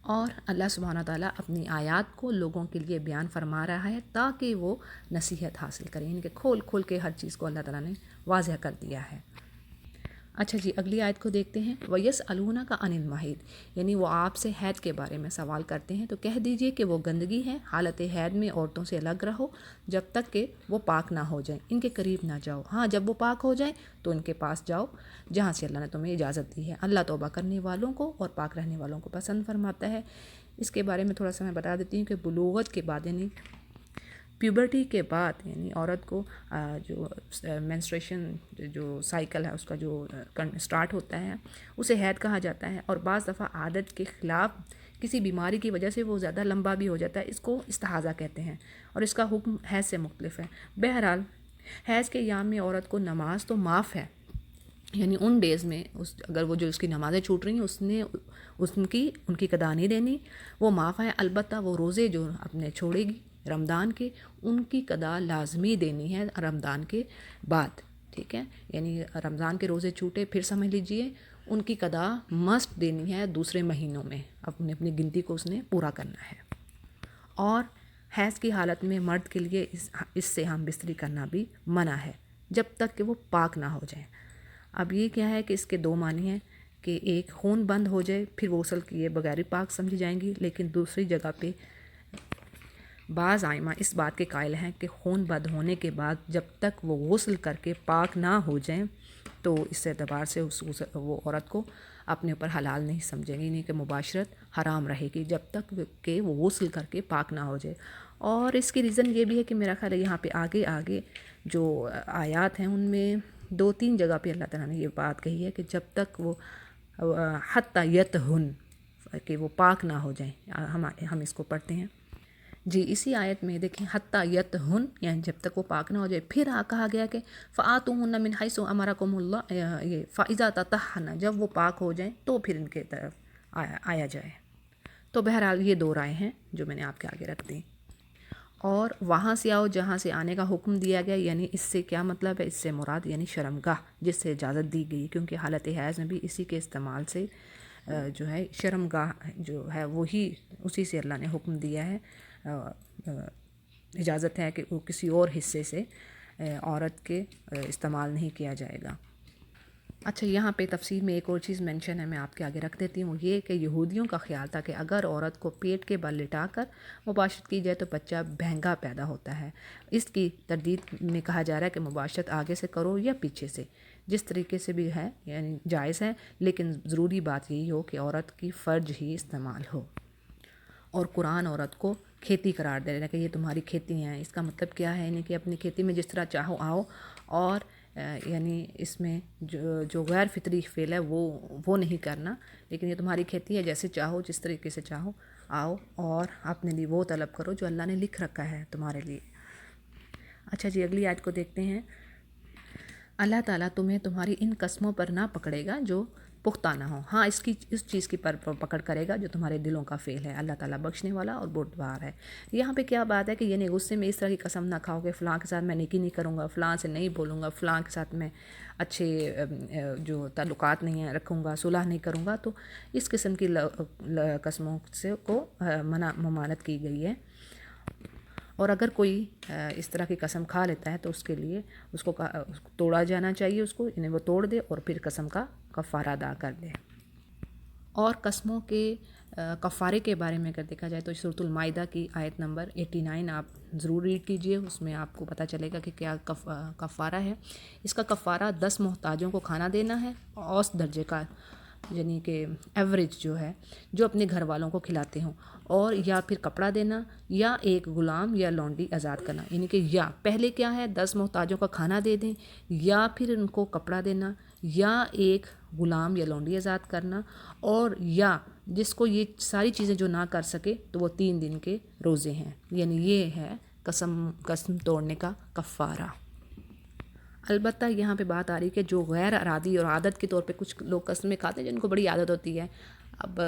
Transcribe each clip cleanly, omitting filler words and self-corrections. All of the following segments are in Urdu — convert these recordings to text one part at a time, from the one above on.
اور اللہ سبحانہ تعالیٰ اپنی آیات کو لوگوں کے لیے بیان فرما رہا ہے تاکہ وہ نصیحت حاصل کریں، یعنی کہ کھول کھول کے ہر چیز کو اللہ تعالیٰ نے واضح کر دیا ہے۔ اچھا جی، اگلی آیت کو دیکھتے ہیں۔ وَيَسْأَلُونَكَ عَنِ الْمَحِيضِ، یعنی وہ آپ سے حید کے بارے میں سوال کرتے ہیں، تو کہہ دیجئے کہ وہ گندگی ہے، حالت حید میں عورتوں سے الگ رہو جب تک کہ وہ پاک نہ ہو جائیں، ان کے قریب نہ جاؤ۔ ہاں، جب وہ پاک ہو جائیں تو ان کے پاس جاؤ جہاں سے اللہ نے تمہیں اجازت دی ہے۔ اللہ توبہ کرنے والوں کو اور پاک رہنے والوں کو پسند فرماتا ہے۔ اس کے بارے میں تھوڑا سا میں بتا دیتی ہوں کہ بلوغت کے بعد، یعنی پیوبرٹی کے بعد، یعنی عورت کو جو مینسٹریشن جو سائیکل ہے اس کا جو سٹارٹ ہوتا ہے اسے حید کہا جاتا ہے، اور بعض دفعہ عادت کے خلاف کسی بیماری کی وجہ سے وہ زیادہ لمبا بھی ہو جاتا ہے، اس کو استحاضہ کہتے ہیں، اور اس کا حکم حیض سے مختلف ہے۔ بہرحال حیض کے ایام میں عورت کو نماز تو معاف ہے، یعنی ان ڈیز میں اگر وہ جو اس کی نمازیں چھوٹ رہی ہیں ان کی قضا نہیں دینی، وہ معاف ہے۔ البتہ وہ روزے جو اپنے چھوڑے گی رمضان کے، ان کی قضا لازمی دینی ہے رمضان کے بعد، ٹھیک ہے؟ یعنی رمضان کے روزے چھوٹے، پھر سمجھ لیجئے ان کی قضا مسٹ دینی ہے دوسرے مہینوں میں، اپنی گنتی کو اس نے پورا کرنا ہے۔ اور حیض کی حالت میں مرد کے لیے اس سے ہم بستری کرنا بھی منع ہے جب تک کہ وہ پاک نہ ہو جائیں۔ اب یہ کیا ہے کہ اس کے دو معنی ہیں کہ ایک خون بند ہو جائے پھر وہ غسل کیے بغیر ہی پاک سمجھی جائیں گی، لیکن دوسری جگہ پہ بعض آئمہ اس بات کے قائل ہیں کہ خون بند ہونے کے بعد جب تک وہ غسل کر کے پاک نہ ہو جائیں تو اس اعتبار سے وہ عورت کو اپنے اوپر حلال نہیں سمجھیں گی، یعنی کہ مباشرت حرام رہے گی جب تک کہ وہ غسل کر کے پاک نہ ہو جائے۔ اور اس کی ریزن یہ بھی ہے کہ میرا خیال ہے یہاں پہ آگے جو آیات ہیں ان میں 2-3 جگہ پہ اللہ تعالیٰ نے یہ بات کہی ہے کہ جب تک وہ حتی یطہن، کہ وہ پاک نہ ہو جائیں۔ ہم اس کو پڑھتے ہیں جی، اسی آیت میں دیکھیں حتی یطہن، یعنی جب تک وہ پاک نہ ہو جائے، پھر کہا گیا کہ فآتوہن من حیث امرکم اللہ، فاذا تطہرن، جب وہ پاک ہو جائیں تو پھر ان کے طرف آیا جائے۔ تو بہرحال یہ 2 رائے ہیں جو میں نے آپ کے آگے رکھ دی۔ اور وہاں سے آؤ جہاں سے آنے کا حکم دیا گیا، یعنی اس سے کیا مطلب ہے؟ اس سے مراد یعنی شرمگاہ جس سے اجازت دی گئی، کیونکہ حالت حیض میں بھی اسی کے استعمال سے جو ہے شرمگاہ جو ہے وہی اسی سے اللہ نے حکم دیا ہے، اجازت ہے کہ وہ کسی اور حصے سے عورت کے استعمال نہیں کیا جائے گا۔ اچھا، یہاں پہ تفصیل میں ایک اور چیز مینشن ہے، میں آپ کے آگے رکھ دیتی ہوں، یہ کہ یہودیوں کا خیال تھا کہ اگر عورت کو پیٹ کے بل لٹا کر مباشرت کی جائے تو بچہ بہنگا پیدا ہوتا ہے۔ اس کی تردید میں کہا جا رہا ہے کہ مباشرت آگے سے کرو یا پیچھے سے، جس طریقے سے بھی ہے یعنی جائز ہے، لیکن ضروری بات یہی ہو کہ عورت کی فرج ہی استعمال ہو۔ اور قرآن عورت کو کھیتی قرار دے رہا ہے کہ یہ تمہاری کھیتی ہیں۔ اس کا مطلب کیا ہے؟ یعنی کہ اپنی کھیتی میں جس طرح چاہو آؤ، اور یعنی اس میں جو غیر فطری فعل ہے وہ نہیں کرنا، لیکن یہ تمہاری کھیتی ہے، جیسے چاہو جس طریقے سے چاہو آؤ اور اپنے لیے وہ طلب کرو جو اللہ نے لکھ رکھا ہے تمہارے لیے۔ اچھا جی، اگلی آیت کو دیکھتے ہیں۔ اللہ تعالیٰ تمہیں تمہاری ان قسموں پر نہ پکڑے گا جو پختہ نہ ہو۔ ہاں، اس چیز کی پکڑ کرے گا جو تمہارے دلوں کا فعل ہے۔ اللہ تعالیٰ بخشنے والا اور بردبار ہے۔ یہاں پہ کیا بات ہے کہ یعنی غصے میں اس طرح کی قسم نہ کھاؤ کہ فلاں کے ساتھ میں نیکی نہیں کروں گا، فلاں سے نہیں بولوں گا، فلاں کے ساتھ میں اچھے جو تعلقات نہیں رکھوں گا، صلح نہیں کروں گا۔ تو اس قسم کی قسموں سے کو ممانعت کی گئی ہے، اور اگر کوئی اس طرح کی قسم کھا لیتا ہے تو اس کے لیے اس کو توڑا جانا چاہیے، اس کو یعنی وہ توڑ دے اور پھر قسم کا کفارہ ادا کر دے۔ اور قسموں کے کفارے کے بارے میں اگر دیکھا جائے تو سورۃ المائدہ کی آیت نمبر 89 آپ ضرور ریڈ کیجئے، اس میں آپ کو پتہ چلے گا کہ کیا کفارہ ہے۔ اس کا کفارہ 10 محتاجوں کو کھانا دینا ہے، اوسط درجے کا، یعنی کہ ایوریج جو ہے، جو اپنے گھر والوں کو کھلاتے ہوں، اور یا پھر کپڑا دینا، یا ایک غلام یا لونڈی آزاد کرنا، یعنی کہ یا پہلے کیا ہے 10 محتاجوں کا کھانا دے دیں، یا پھر ان کو کپڑا دینا، یا ایک غلام یا لونڈی آزاد کرنا، اور یا جس کو یہ ساری چیزیں جو نہ کر سکے تو وہ 3 دن کے روزے ہیں، یعنی یہ ہے قسم توڑنے کا کفارہ۔ البتہ یہاں پہ بات آ رہی کہ جو غیر ارادی اور عادت کے طور پہ کچھ لوگ قسمیں کھاتے ہیں جن کو بڑی عادت ہوتی ہے، اب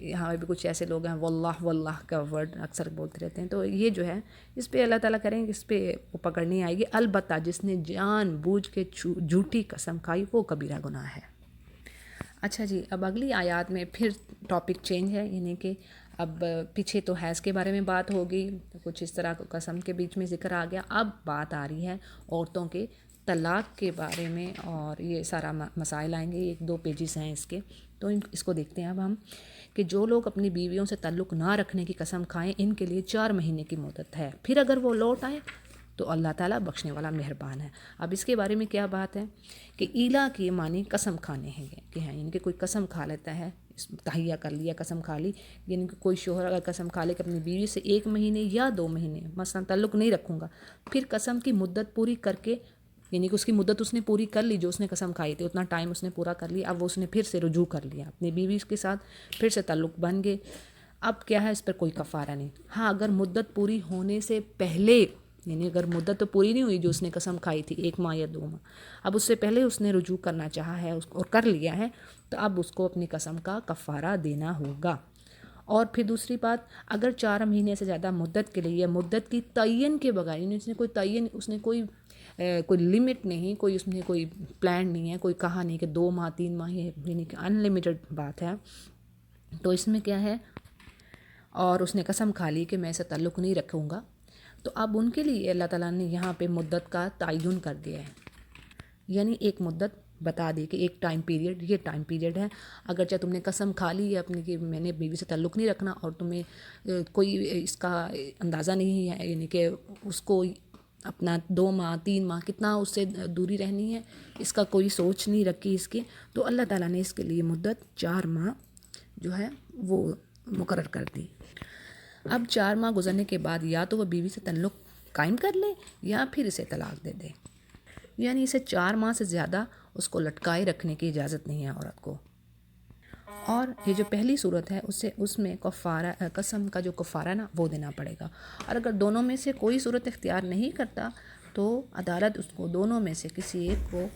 یہاں پہ بھی کچھ ایسے لوگ ہیں واللہ واللہ کا ورڈ اکثر بولتے رہتے ہیں، تو یہ جو ہے اس پہ اللہ تعالیٰ کریں کہ اس پہ وہ پکڑ نہیں آئے گی، البتہ جس نے جان بوجھ کے جھوٹی قسم کھائی وہ کبیرہ گناہ ہے۔ اچھا جی، اب اگلی آیات میں پھر ٹاپک چینج ہے، یعنی کہ اب پیچھے تو حیض کے بارے میں بات ہوگی، کچھ اس طرح قسم کے بیچ میں ذکر آ گیا، اب بات آ رہی ہے عورتوں کے طلاق کے بارے میں، اور یہ سارا مسائل آئیں گے، 1-2 پیجز ہیں اس کے، تو اس کو دیکھتے ہیں اب ہم، کہ جو لوگ اپنی بیویوں سے تعلق نہ رکھنے کی قسم کھائیں ان کے لیے 4 مہینے کی مدت ہے، پھر اگر وہ لوٹ آئیں تو اللہ تعالیٰ بخشنے والا مہربان ہے۔ اب اس کے بارے میں کیا بات ہے کہ ایلا کی معنی قسم کھانے ہیں کہ ہیں، یعنی کہ کوئی قسم کھا لیتا ہے، تہیہ کر لیا، قسم کھا لی، یعنی کہ کوئی شوہر اگر قسم کھا لے کہ اپنی بیوی سے 1 مہینے یا 2 مہینے مثلا تعلق نہیں رکھوں گا، پھر قسم کی مدت پوری کر کے، یعنی کہ اس کی مدت اس نے پوری کر لی، جو اس نے قسم کھائی تھی اتنا ٹائم اس نے پورا کر لیا، اب وہ اس نے پھر سے رجوع کر لیا اپنی بیوی کے ساتھ، پھر سے تعلق بن گئے، اب کیا ہے، اس پر کوئی کفارہ نہیں۔ ہاں اگر مدت پوری ہونے سے پہلے، یعنی اگر مدت تو پوری نہیں ہوئی جو اس نے قسم کھائی تھی 1 ماہ یا 2 ماہ، اب اس سے پہلے اس نے رجوع کرنا چاہا ہے اور کر لیا ہے، تو اب اس کو اپنی قسم کا کفارہ دینا ہوگا۔ اور پھر دوسری بات، اگر 4 مہینے سے زیادہ مدت کے لیے مدت کی تعین کے بغیر، یعنی اس نے کوئی تعین، اس نے کوئی لمٹ نہیں، کوئی اس میں کوئی پلان نہیں ہے، کوئی کہا نہیں کہ 2 ماہ 3 ماہ، یعنی کہ ان لمیٹڈ بات ہے، تو اس میں کیا ہے، اور اس نے قسم کھا لی کہ میں اسے تعلق نہیں رکھوں گا، تو اب ان کے لیے اللہ تعالیٰ نے یہاں پہ مدت کا تعین کر دیا ہے، یعنی ایک مدت بتا دی کہ ایک ٹائم پیریڈ، یہ ٹائم پیریڈ ہے، اگرچہ تم نے قسم کھا لی ہے اپنی کہ میں نے بیوی سے تعلق نہیں رکھنا، اور تمہیں کوئی اس کا اندازہ نہیں ہے، یعنی کہ اس کو اپنا 2 ماہ 3 ماہ کتنا اس سے دوری رہنی ہے، اس کا کوئی سوچ نہیں رکھی اس کی، تو اللہ تعالیٰ نے اس کے لیے مدت 4 ماہ جو ہے وہ مقرر کر دی۔ اب 4 ماہ گزرنے کے بعد یا تو وہ بیوی سے تعلق قائم کر لے یا پھر اسے طلاق دے دے، یعنی اسے 4 ماہ سے زیادہ اس کو لٹکائے رکھنے کی اجازت نہیں ہے عورت کو۔ اور یہ جو پہلی صورت ہے اس میں کفارہ، قسم کا جو کفارہ نا وہ دینا پڑے گا، اور اگر دونوں میں سے کوئی صورت اختیار نہیں کرتا تو عدالت اس کو دونوں میں سے کسی ایک کو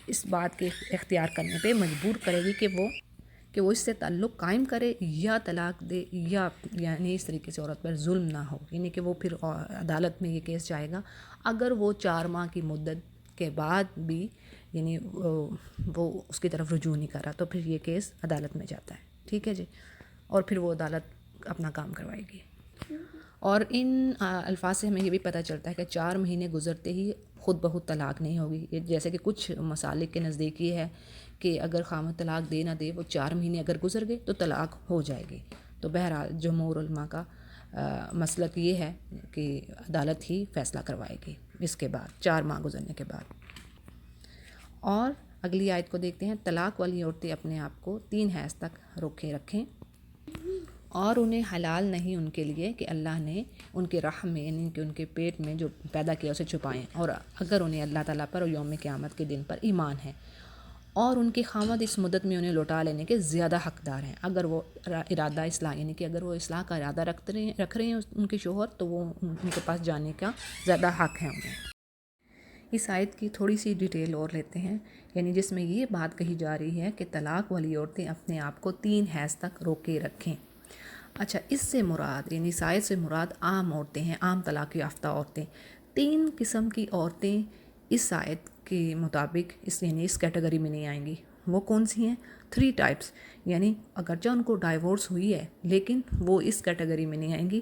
اس بات کے اختیار کرنے پہ مجبور کرے گی کہ وہ اس سے تعلق قائم کرے یا طلاق دے، یا یعنی اس طریقے سے عورت پر ظلم نہ ہو، یعنی کہ وہ پھر عدالت میں یہ کیس جائے گا، اگر وہ 4 ماہ کی مدت کے بعد بھی یعنی وہ اس کی طرف رجوع نہیں کر رہا، تو پھر یہ کیس عدالت میں جاتا ہے، ٹھیک ہے جی، اور پھر وہ عدالت اپنا کام کروائے گی۔ اور ان الفاظ سے ہمیں یہ بھی پتہ چلتا ہے کہ 4 مہینے گزرتے ہی خود بخود طلاق نہیں ہوگی، یہ جیسے کہ کچھ مسالک کے نزدیک یہ ہے کہ اگر خامد طلاق دے نہ دے، وہ 4 مہینے اگر گزر گئے تو طلاق ہو جائے گی، تو بہرحال جمہور علماء کا مسلک یہ ہے کہ عدالت ہی فیصلہ کروائے گی اس کے بعد 4 ماہ گزرنے کے بعد۔ اور اگلی آیت کو دیکھتے ہیں، طلاق والی عورتیں اپنے آپ کو 3 حیض تک روکے رکھیں، اور انہیں حلال نہیں ان کے لیے کہ اللہ نے ان کے رحم میں، یعنی کہ ان کے پیٹ میں جو پیدا کیا اسے چھپائیں، اور اگر انہیں اللہ تعالیٰ پر اور یوم قیامت کے دن پر ایمان ہے، اور ان کے خامد اس مدت میں انہیں لوٹا لینے کے زیادہ حقدار ہیں، اگر وہ ارادہ اصلاح، یعنی کہ اگر وہ اصلاح کا ارادہ رکھ رہے ہیں ان کے شوہر، تو وہ ان کے پاس جانے کا زیادہ حق ہے انہیں۔ اس آیت کی تھوڑی سی ڈیٹیل اور لیتے ہیں، یعنی جس میں یہ بات کہی جا رہی ہے کہ طلاق والی عورتیں اپنے آپ کو 3 حیض تک روکے رکھیں۔ اچھا، اس سے مراد، یعنی اس آیت سے مراد عام عورتیں ہیں، عام طلاق یافتہ عورتیں۔ 3 قسم کی عورتیں اس آیت کے مطابق یعنی اس کیٹیگری میں نہیں آئیں گی۔ وہ کون سی ہیں؟ 3 ٹائپس، یعنی اگرچہ ان کو ڈائیورس ہوئی ہے لیکن وہ اس کیٹیگری میں نہیں آئیں گی۔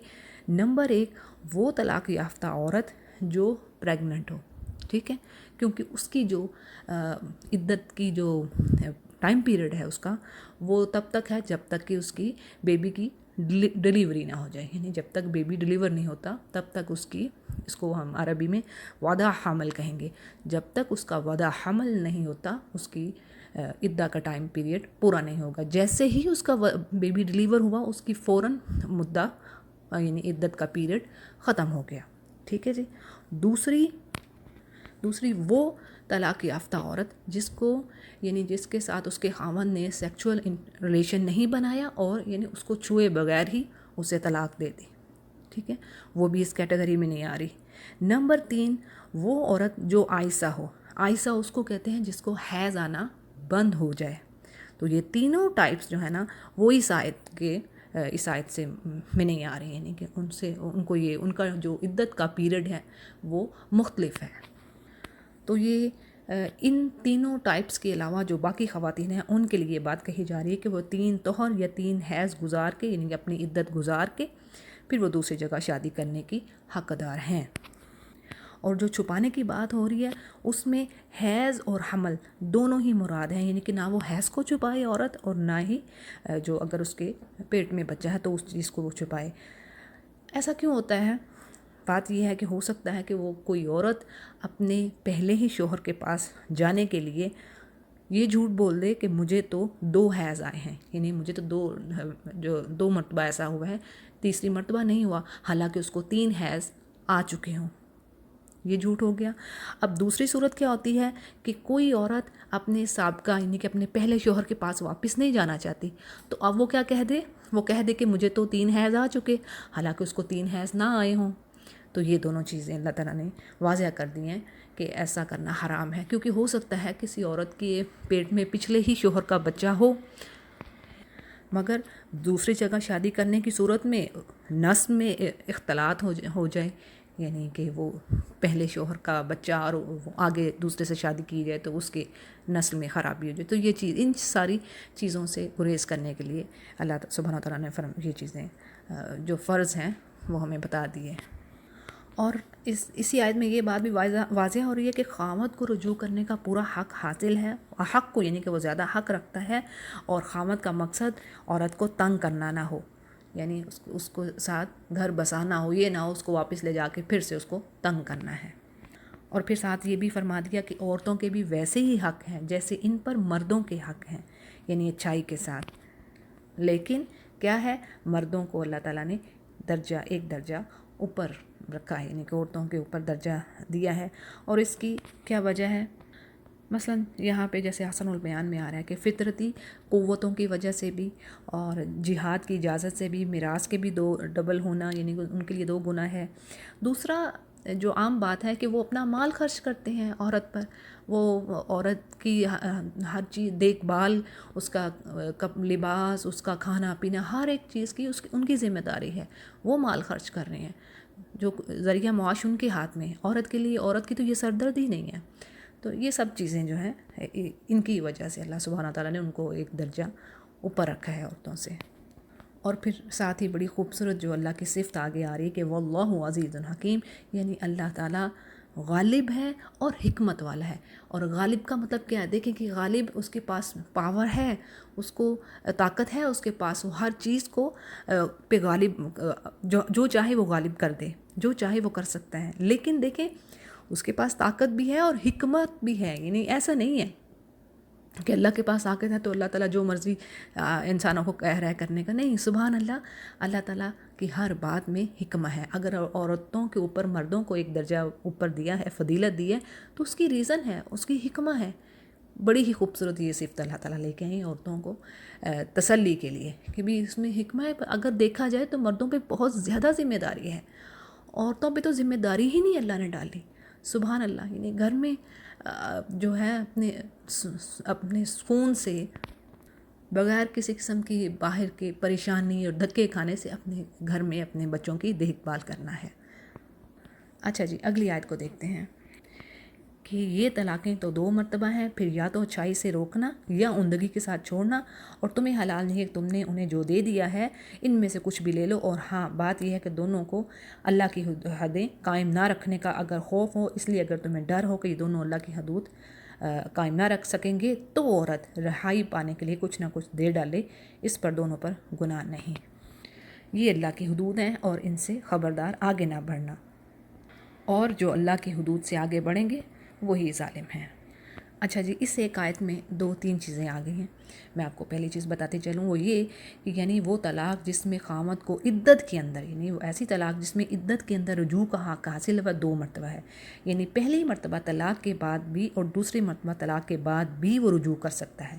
نمبر 1، وہ طلاق یافتہ عورت جو پریگننٹ ہو، ٹھیک ہے، کیونکہ اس کی جو عدت کی جو ٹائم پیریڈ ہے اس کا، وہ تب تک ہے جب تک کہ اس کی بیبی کی ڈلیوری نہ ہو جائے، یعنی جب تک بیبی ڈلیور نہیں ہوتا تب تک اس کو ہم عربی میں وضع حمل کہیں گے، جب تک اس کا وضع حمل نہیں ہوتا اس کی عدہ کا ٹائم پیریڈ پورا نہیں ہوگا۔ جیسے ہی اس کا بیبی ڈلیور ہوا اس کی فوراً مدہ یعنی عدت کا پیریڈ ختم ہو گیا، ٹھیک ہے جی۔ دوسری وہ طلاق یافتہ عورت جس کو یعنی جس کے ساتھ اس کے خاوند نے سیکچول ریلیشن نہیں بنایا اور یعنی اس کو چھوئے بغیر ہی اسے طلاق دے دی، ٹھیک ہے، وہ بھی اس کیٹیگری میں نہیں آ رہی۔ نمبر 3، وہ عورت جو عائسہ ہو، عائسہ اس کو کہتے ہیں جس کو حیض آنا بند ہو جائے۔ تو یہ تینوں ٹائپس جو ہے نا وہ اس آیت سے میں نہیں آ رہی ہیں، یعنی کہ ان کا جو عدت کا پیریڈ ہے وہ مختلف ہے۔ تو یہ ان تینوں ٹائپس کے علاوہ جو باقی خواتین ہیں ان کے لیے بات کہی جا رہی ہے کہ وہ 3 طہر یا 3 حیض گزار کے یعنی کہ اپنی عدت گزار کے پھر وہ دوسری جگہ شادی کرنے کی حقدار ہیں۔ اور جو چھپانے کی بات ہو رہی ہے اس میں حیض اور حمل دونوں ہی مراد ہیں، یعنی کہ نہ وہ حیض کو چھپائے عورت اور نہ ہی جو اگر اس کے پیٹ میں بچہ ہے تو اس چیز کو وہ چھپائے۔ ایسا کیوں ہوتا ہے؟ بات یہ ہے کہ ہو سکتا ہے کہ وہ کوئی عورت اپنے پہلے ہی شوہر کے پاس جانے کے لیے یہ جھوٹ بول دے کہ مجھے تو 2 حیض آئے ہیں، یعنی مجھے تو 2 مرتبہ ایسا ہوا ہے، تیسری مرتبہ نہیں ہوا، حالانکہ اس کو 3 حیض آ چکے ہوں۔ یہ جھوٹ ہو گیا۔ اب دوسری صورت کیا ہوتی ہے کہ کوئی عورت اپنے سابقہ یعنی کہ اپنے پہلے شوہر کے پاس واپس نہیں جانا چاہتی، تو اب وہ کیا کہہ دے؟ وہ کہہ دے کہ مجھے تو 3 حیض آ چکے، حالانکہ اس کو 3 حیض نہ آئے ہوں۔ تو یہ دونوں چیزیں اللہ تعالیٰ نے واضح کر دی ہیں کہ ایسا کرنا حرام ہے، کیونکہ ہو سکتا ہے کسی عورت کے پیٹ میں پچھلے ہی شوہر کا بچہ ہو، مگر دوسری جگہ شادی کرنے کی صورت میں نسل میں اختلاط ہو جائے، یعنی کہ وہ پہلے شوہر کا بچہ اور وہ آگے دوسرے سے شادی کی جائے تو اس کے نسل میں خرابی ہو جائے۔ تو یہ ان ساری چیزوں سے گریز کرنے کے لیے اللہ سبحانہ تعالیٰ نے یہ چیزیں جو فرض ہیں وہ ہمیں بتا دیے۔ اور اسی آیت میں یہ بات بھی واضح ہو رہی ہے کہ خاوند کو رجوع کرنے کا پورا حق حاصل ہے، حق کو یعنی کہ وہ زیادہ حق رکھتا ہے، اور خاوند کا مقصد عورت کو تنگ کرنا نہ ہو، یعنی اس کو ساتھ گھر بسانا ہو، یہ نہ ہو اس کو واپس لے جا کے پھر سے اس کو تنگ کرنا ہے۔ اور پھر ساتھ یہ بھی فرما دیا کہ عورتوں کے بھی ویسے ہی حق ہیں جیسے ان پر مردوں کے حق ہیں، یعنی اچھائی کے ساتھ، لیکن کیا ہے، مردوں کو اللہ تعالیٰ نے ایک درجہ اوپر رکھا ہے، یعنی کہ عورتوں کے اوپر درجہ دیا ہے۔ اور اس کی کیا وجہ ہے؟ مثلا یہاں پہ جیسے حسن البیان میں آ رہا ہے کہ فطرتی قوتوں کی وجہ سے بھی اور جہاد کی اجازت سے بھی میراث کے بھی 2 ڈبل ہونا، یعنی ان کے لیے 2 گنا ہے۔ دوسرا جو عام بات ہے کہ وہ اپنا مال خرچ کرتے ہیں عورت پر، وہ عورت کی ہر چیز دیکھ بھال، اس کا لباس، اس کا کھانا پینا، ہر ایک چیز کی ان کی ذمہ داری ہے، وہ مال خرچ کر رہے ہیں، جو ذریعہ معاش ان کے ہاتھ میں ہے۔ عورت کے لیے عورت کی تو یہ سردردی نہیں ہے۔ تو یہ سب چیزیں جو ہیں ان کی وجہ سے اللہ سبحانہ تعالیٰ نے ان کو ایک درجہ اوپر رکھا ہے عورتوں سے۔ اور پھر ساتھ ہی بڑی خوبصورت جو اللہ کی صفت آگے آ رہی ہے کہ واللہ عزیز حکیم، یعنی اللہ تعالیٰ غالب ہے اور حکمت والا ہے۔ اور غالب کا مطلب کیا ہے؟ دیکھیں کہ غالب اس کے پاس پاور ہے، اس کو طاقت ہے، اس کے پاس وہ ہر چیز کو پہ غالب جو چاہے وہ غالب کر دے، جو چاہے وہ کر سکتا ہے۔ لیکن دیکھیں اس کے پاس طاقت بھی ہے اور حکمت بھی ہے، یعنی ایسا نہیں ہے کہ اللہ کے پاس طاقت ہے تو اللہ تعالیٰ جو مرضی انسانوں کو کہہ رہا ہے کرنے کا، نہیں، سبحان اللہ، اللہ تعالیٰ کی ہر بات میں حکمت ہے۔ اگر عورتوں کے اوپر مردوں کو ایک درجہ اوپر دیا ہے، فضیلت دی ہے، تو اس کی ریزن ہے، اس کی حکمت ہے۔ بڑی ہی خوبصورت یہ صفت اللہ تعالیٰ لے کے آئیں عورتوں کو تسلی کے لیے کہ بھی اس میں حکمت ہے۔ اگر دیکھا جائے تو مردوں پہ بہت زیادہ ذمہ داری ہے، عورتوں پہ تو ذمہ داری ہی نہیں اللہ نے ڈالی، سبحان اللہ۔ یعنی گھر میں جو ہے اپنے سکون سے، بغیر کسی قسم کی باہر کے پریشانی اور دھکے کھانے سے اپنے گھر میں اپنے بچوں کی دیکھ بھال کرنا ہے۔ اچھا جی، اگلی آیت کو دیکھتے ہیں کہ یہ طلاقیں تو 2 مرتبہ ہیں، پھر یا تو اچھائی سے روکنا یا عمدگی کے ساتھ چھوڑنا، اور تمہیں حلال نہیں ہے کہ تم نے انہیں جو دے دیا ہے ان میں سے کچھ بھی لے لو۔ اور ہاں، بات یہ ہے کہ دونوں کو اللہ کی حدیں قائم نہ رکھنے کا اگر خوف ہو، اس لیے اگر تمہیں ڈر ہو کہ یہ دونوں اللہ کی حدود قائم نہ رکھ سکیں گے تو عورت رہائی پانے کے لیے کچھ نہ کچھ دے ڈالے، اس پر دونوں پر گناہ نہیں۔ یہ اللہ کی حدود ہیں اور ان سے خبردار آگے نہ بڑھنا، اور جو اللہ کی حدود سے آگے بڑھیں گے وہی ظالم ہیں۔ اچھا جی، اس ایک آیت میں 2-3 چیزیں آ گئی ہیں، میں آپ کو پہلی چیز بتاتی چلوں، وہ یہ کہ یعنی وہ طلاق جس میں خاوند کو عدت کے اندر، یعنی وہ ایسی طلاق جس میں عدت کے اندر رجوع کا حق حاصل ہے، وہ 2 مرتبہ ہے، یعنی پہلی مرتبہ طلاق کے بعد بھی اور دوسری مرتبہ طلاق کے بعد بھی وہ رجوع کر سکتا ہے۔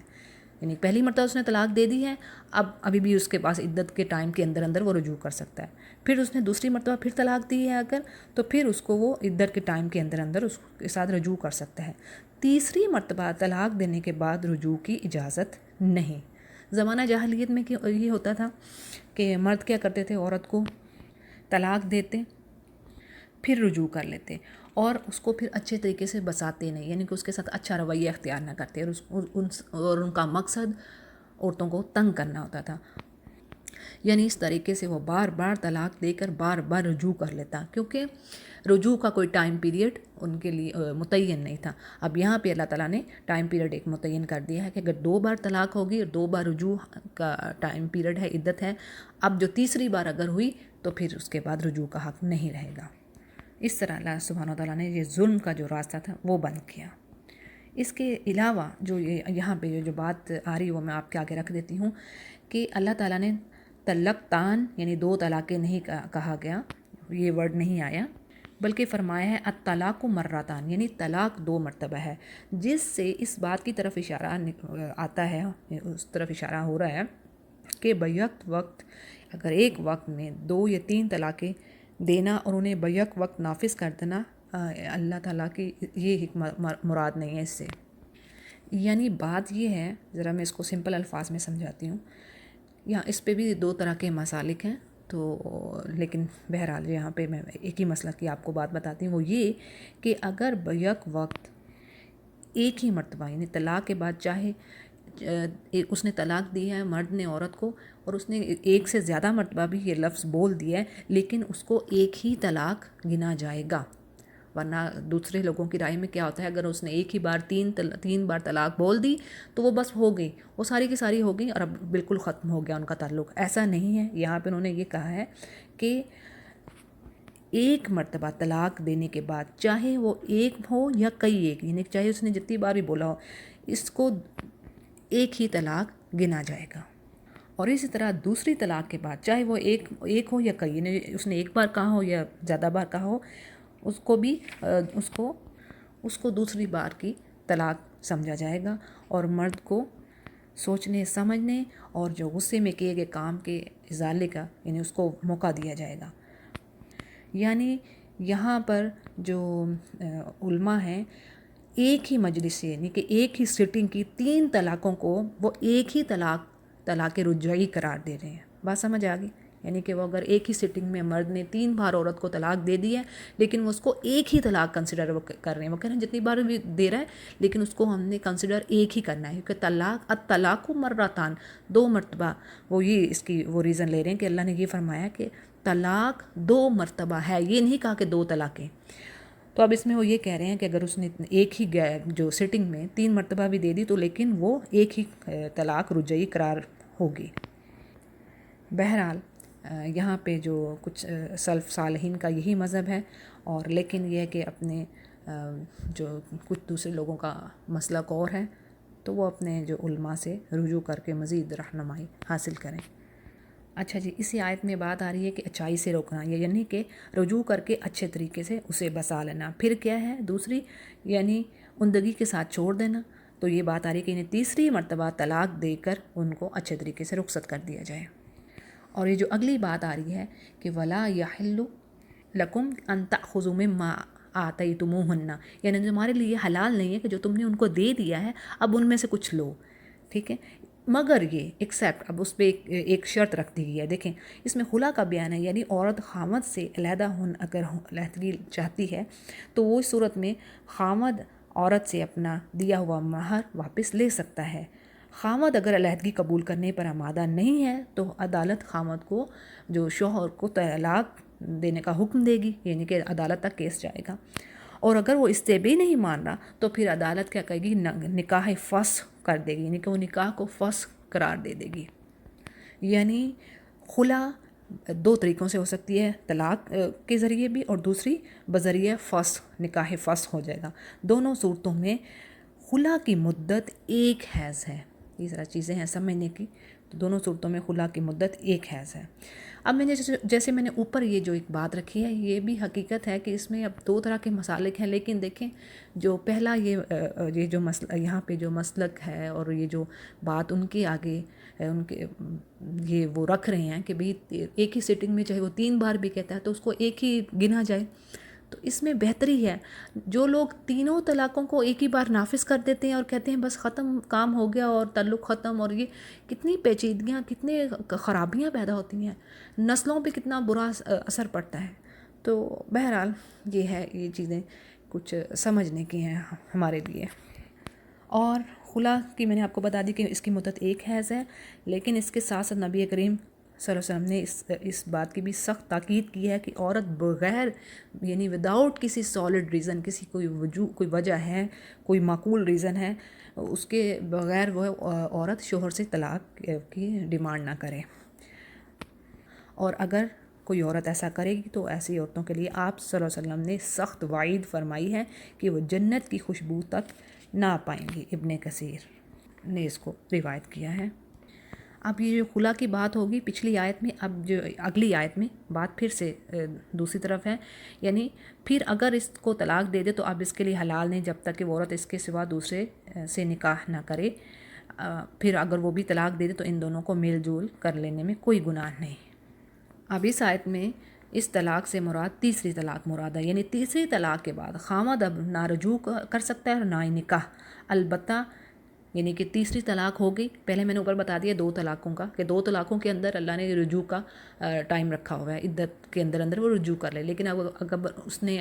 یعنی پہلی مرتبہ اس نے طلاق دے دی ہے، ابھی بھی اس کے پاس عدت کے ٹائم کے اندر وہ رجوع کر سکتا ہے۔ پھر اس نے دوسری مرتبہ پھر طلاق دی ہے اگر، تو پھر اس کو وہ عدت کے ٹائم کے اندر اس کے ساتھ رجوع کر سکتا ہے۔ تیسری مرتبہ طلاق دینے کے بعد رجوع کی اجازت نہیں۔ زمانہ جاہلیت میں یہ ہوتا تھا کہ مرد کیا کرتے تھے، عورت کو طلاق دیتے پھر رجوع کر لیتے، اور اس کو پھر اچھے طریقے سے بساتے نہیں، یعنی کہ اس کے ساتھ اچھا رویہ اختیار نہ کرتے، اور ان کا مقصد عورتوں کو تنگ کرنا ہوتا تھا. یعنی اس طریقے سے وہ بار بار طلاق دے کر بار بار رجوع کر لیتا، کیونکہ رجوع کا کوئی ٹائم پیریڈ ان کے لیے متعین نہیں تھا. اب یہاں پہ اللہ تعالیٰ نے ٹائم پیریڈ ایک متعین کر دیا ہے کہ اگر 2 بار طلاق ہوگی اور 2 بار رجوع کا ٹائم پیریڈ ہے، عدت ہے، اب جو تیسری بار اگر ہوئی تو پھر اس کے بعد رجوع کا حق نہیں رہے گا. اس طرح اللہ سبحانہ و تعالیٰ نے یہ ظلم کا جو راستہ تھا وہ بند کیا. اس کے علاوہ جو یہاں پہ جو بات آ رہی ہے وہ میں آپ کے آگے رکھ دیتی ہوں کہ اللہ تعالیٰ نے طلقتان یعنی 2 طلاقیں نہیں کہا گیا، یہ ورڈ نہیں آیا، بلکہ فرمایا ہے الطلاق مرتان، یعنی طلاق 2 مرتبہ ہے، جس سے اس بات کی طرف اشارہ آتا ہے، اس طرف اشارہ ہو رہا ہے کہ بیک وقت اگر ایک وقت میں 2 یا 3 طلاقیں دینا اور انہیں بیک وقت نافذ کر دینا، اللہ تعالیٰ کی یہ حکمت مراد نہیں ہے اس سے. یعنی بات یہ ہے، ذرا میں اس کو سمپل الفاظ میں سمجھاتی ہوں. یہاں اس پہ بھی 2 طرح کے مسالک ہیں، تو لیکن بہرحال یہاں پہ میں ایک ہی مسئلہ کی آپ کو بات بتاتی ہوں، وہ یہ کہ اگر بیک وقت ایک ہی مرتبہ یعنی طلاق کے بعد چاہے اس نے طلاق دی ہے مرد نے عورت کو، اور اس نے ایک سے زیادہ مرتبہ بھی یہ لفظ بول دیا ہے، لیکن اس کو ایک ہی طلاق گنا جائے گا. ورنہ دوسرے لوگوں کی رائے میں کیا ہوتا ہے، اگر اس نے ایک ہی بار 3 بار طلاق بول دی تو وہ بس ہو گئی، وہ ساری کی ساری ہو گئی اور اب بالکل ختم ہو گیا ان کا تعلق. ایسا نہیں ہے. یہاں پہ انہوں نے یہ کہا ہے کہ ایک مرتبہ طلاق دینے کے بعد چاہے وہ ایک ہو یا کئی ایک، یعنی چاہے اس نے جتنی بار بھی بولا ہو، اس کو ایک ہی طلاق گنا جائے گا. اور اسی طرح دوسری طلاق کے بعد چاہے وہ ایک ہو یا کئی، یعنی اس نے ایک بار کہا ہو یا زیادہ بار کہا ہو، اس کو بھی اس کو دوسری بار کی طلاق سمجھا جائے گا، اور مرد کو سوچنے سمجھنے اور جو غصے میں کیے گئے کام کے ازالے کا یعنی اس کو موقع دیا جائے گا. یعنی یہاں پر جو علماء ہیں ایک ہی مجلس سے یعنی کہ ایک ہی سٹنگ کی 3 طلاقوں کو وہ ایک ہی طلاق رجعی قرار دے رہے ہیں. بات سمجھ آ گئی؟ یعنی کہ وہ اگر ایک ہی سٹنگ میں مرد نے 3 بار عورت کو طلاق دے دی ہے، لیکن وہ اس کو ایک ہی طلاق کنسیڈر کر رہے ہیں. وہ کہہ رہے ہیں جتنی بار بھی دے رہا ہے لیکن اس کو ہم نے کنسیڈر ایک ہی کرنا ہے، کیونکہ الطلاق مرتان 2 مرتبہ. وہ یہ اس کی وہ ریزن لے رہے ہیں کہ اللہ نے یہ فرمایا کہ طلاق 2 مرتبہ ہے، یہ نہیں کہا کہ 2 طلاقیں. تو اب اس میں وہ یہ کہہ رہے ہیں کہ اگر اس نے ایک ہی جو سٹنگ میں 3 مرتبہ بھی دے دی تو لیکن وہ ایک ہی طلاق رجعی قرار ہوگی. بہرحال یہاں پہ جو کچھ سلف صالحین کا یہی مذہب ہے، اور لیکن یہ ہے کہ اپنے جو کچھ دوسرے لوگوں کا مسلک اور ہے تو وہ اپنے جو علماء سے رجوع کر کے مزید رہنمائی حاصل کریں. اچھا جی، اسی آیت میں بات آ رہی ہے کہ اچھائی سے روکنا، یعنی کہ رجوع کر کے اچھے طریقے سے اسے بسا لینا. پھر کیا ہے دوسری، یعنی عمدگی کے ساتھ چھوڑ دینا. تو یہ بات آ رہی ہے کہ انہیں تیسری مرتبہ طلاق دے کر ان کو اچھے طریقے سے رخصت کر دیا جائے. اور یہ جو اگلی بات آ رہی ہے کہ وَلَا يَحِلُّ لَكُمْ أَن تَأْخُذُوا مِمَّا آتَيْتُمُوهُنَّ، یعنی تمہارے لیے حلال نہیں ہے کہ جو تم نے ان کو دے دیا ہے اب ان میں سے کچھ لو. ٹھیک ہے، مگر یہ ایکسیپٹ، اب اس پہ ایک شرط رکھ دی گئی ہے. دیکھیں اس میں خلا کا بیان ہے، یعنی عورت خامد سے علیحدہ اگر علیحدگی چاہتی ہے تو وہ اس صورت میں خامد عورت سے اپنا دیا ہوا مہر واپس لے سکتا ہے. خامد اگر علیحدگی قبول کرنے پر آمادہ نہیں ہے تو عدالت خامد کو جو شوہر کو طلاق دینے کا حکم دے گی، یعنی کہ عدالت تک کیس جائے گا. اور اگر وہ اس سے بھی نہیں مان رہا تو پھر عدالت کیا کہے گی، نکاح فسخ کر دے گی، یعنی کہ وہ نکاح کو فسخ قرار دے دے گی. یعنی خلا 2 طریقوں سے ہو سکتی ہے، طلاق کے ذریعے بھی اور دوسری بذریعہ فسخ، نکاح فسخ ہو جائے گا. دونوں صورتوں میں خلا کی مدت 1 حیض ہے. یہ ذرا چیزیں ہیں سمجھنے کی. تو دونوں صورتوں میں خلا کی مدت 1 حیض ہے. اب میں نے جیسے میں نے اوپر یہ جو ایک بات رکھی ہے یہ بھی حقیقت ہے کہ اس میں اب 2 طرح کے مسالک ہیں، لیکن دیکھیں جو پہلا یہ جو مسئلہ یہاں پہ جو مسلک ہے اور یہ جو بات ان کے آگے ان کے یہ وہ رکھ رہے ہیں کہ بھئی ایک ہی سٹنگ میں چاہے وہ 3 بار بھی کہتا ہے تو اس کو ایک ہی گنا جائے. تو اس میں بہتری ہے. جو لوگ تینوں طلاقوں کو ایک ہی بار نافذ کر دیتے ہیں اور کہتے ہیں بس ختم، کام ہو گیا اور تعلق ختم، اور یہ کتنی پیچیدگیاں، کتنے خرابیاں پیدا ہوتی ہیں، نسلوں پہ کتنا برا اثر پڑتا ہے. تو بہرحال یہ ہے، یہ چیزیں کچھ سمجھنے کی ہیں ہمارے لیے۔ اور خلا کی میں نے آپ کو بتا دی کہ اس کی مدت 1 حیض ہے، لیکن اس کے ساتھ ساتھ نبی کریم صلی اللہ علیہ وسلم نے اس بات کی بھی سخت تاکید کی ہے کہ عورت بغیر یعنی وداؤٹ کسی سالڈ ریزن، کسی کوئی وجہ ہے، کوئی معقول ریزن ہے، اس کے بغیر وہ عورت شوہر سے طلاق کی ڈیمانڈ نہ کرے۔ اور اگر کوئی عورت ایسا کرے گی تو ایسی عورتوں کے لیے آپ صلی اللہ علیہ وسلم نے سخت وعید فرمائی ہے کہ وہ جنت کی خوشبو تک نہ پائیں گی۔ ابن کثیر نے اس کو روایت کیا ہے۔ اب یہ جو خلا کی بات ہوگی پچھلی آیت میں، اب جو اگلی آیت میں بات پھر سے دوسری طرف ہے، یعنی پھر اگر اس کو طلاق دے دے تو اب اس کے لیے حلال نہیں جب تک کہ وہ عورت اس کے سوا دوسرے سے نکاح نہ کرے۔ پھر اگر وہ بھی طلاق دے دے تو ان دونوں کو میل جول کر لینے میں کوئی گناہ نہیں۔ اب اس آیت میں اس طلاق سے مراد تیسری طلاق مراد ہے، یعنی تیسری طلاق کے بعد خامد اب نہ رجوع کر سکتا ہے اور نہ ہی نکاح، البتہ یعنی کہ تیسری طلاق ہو گئی۔ پہلے میں نے اوپر بتا دیا 2 طلاقوں کا کہ 2 طلاقوں کے اندر اللہ نے رجوع کا ٹائم رکھا ہوا ہے، عدت کے اندر وہ رجوع کر لے، لیکن اگر اس نے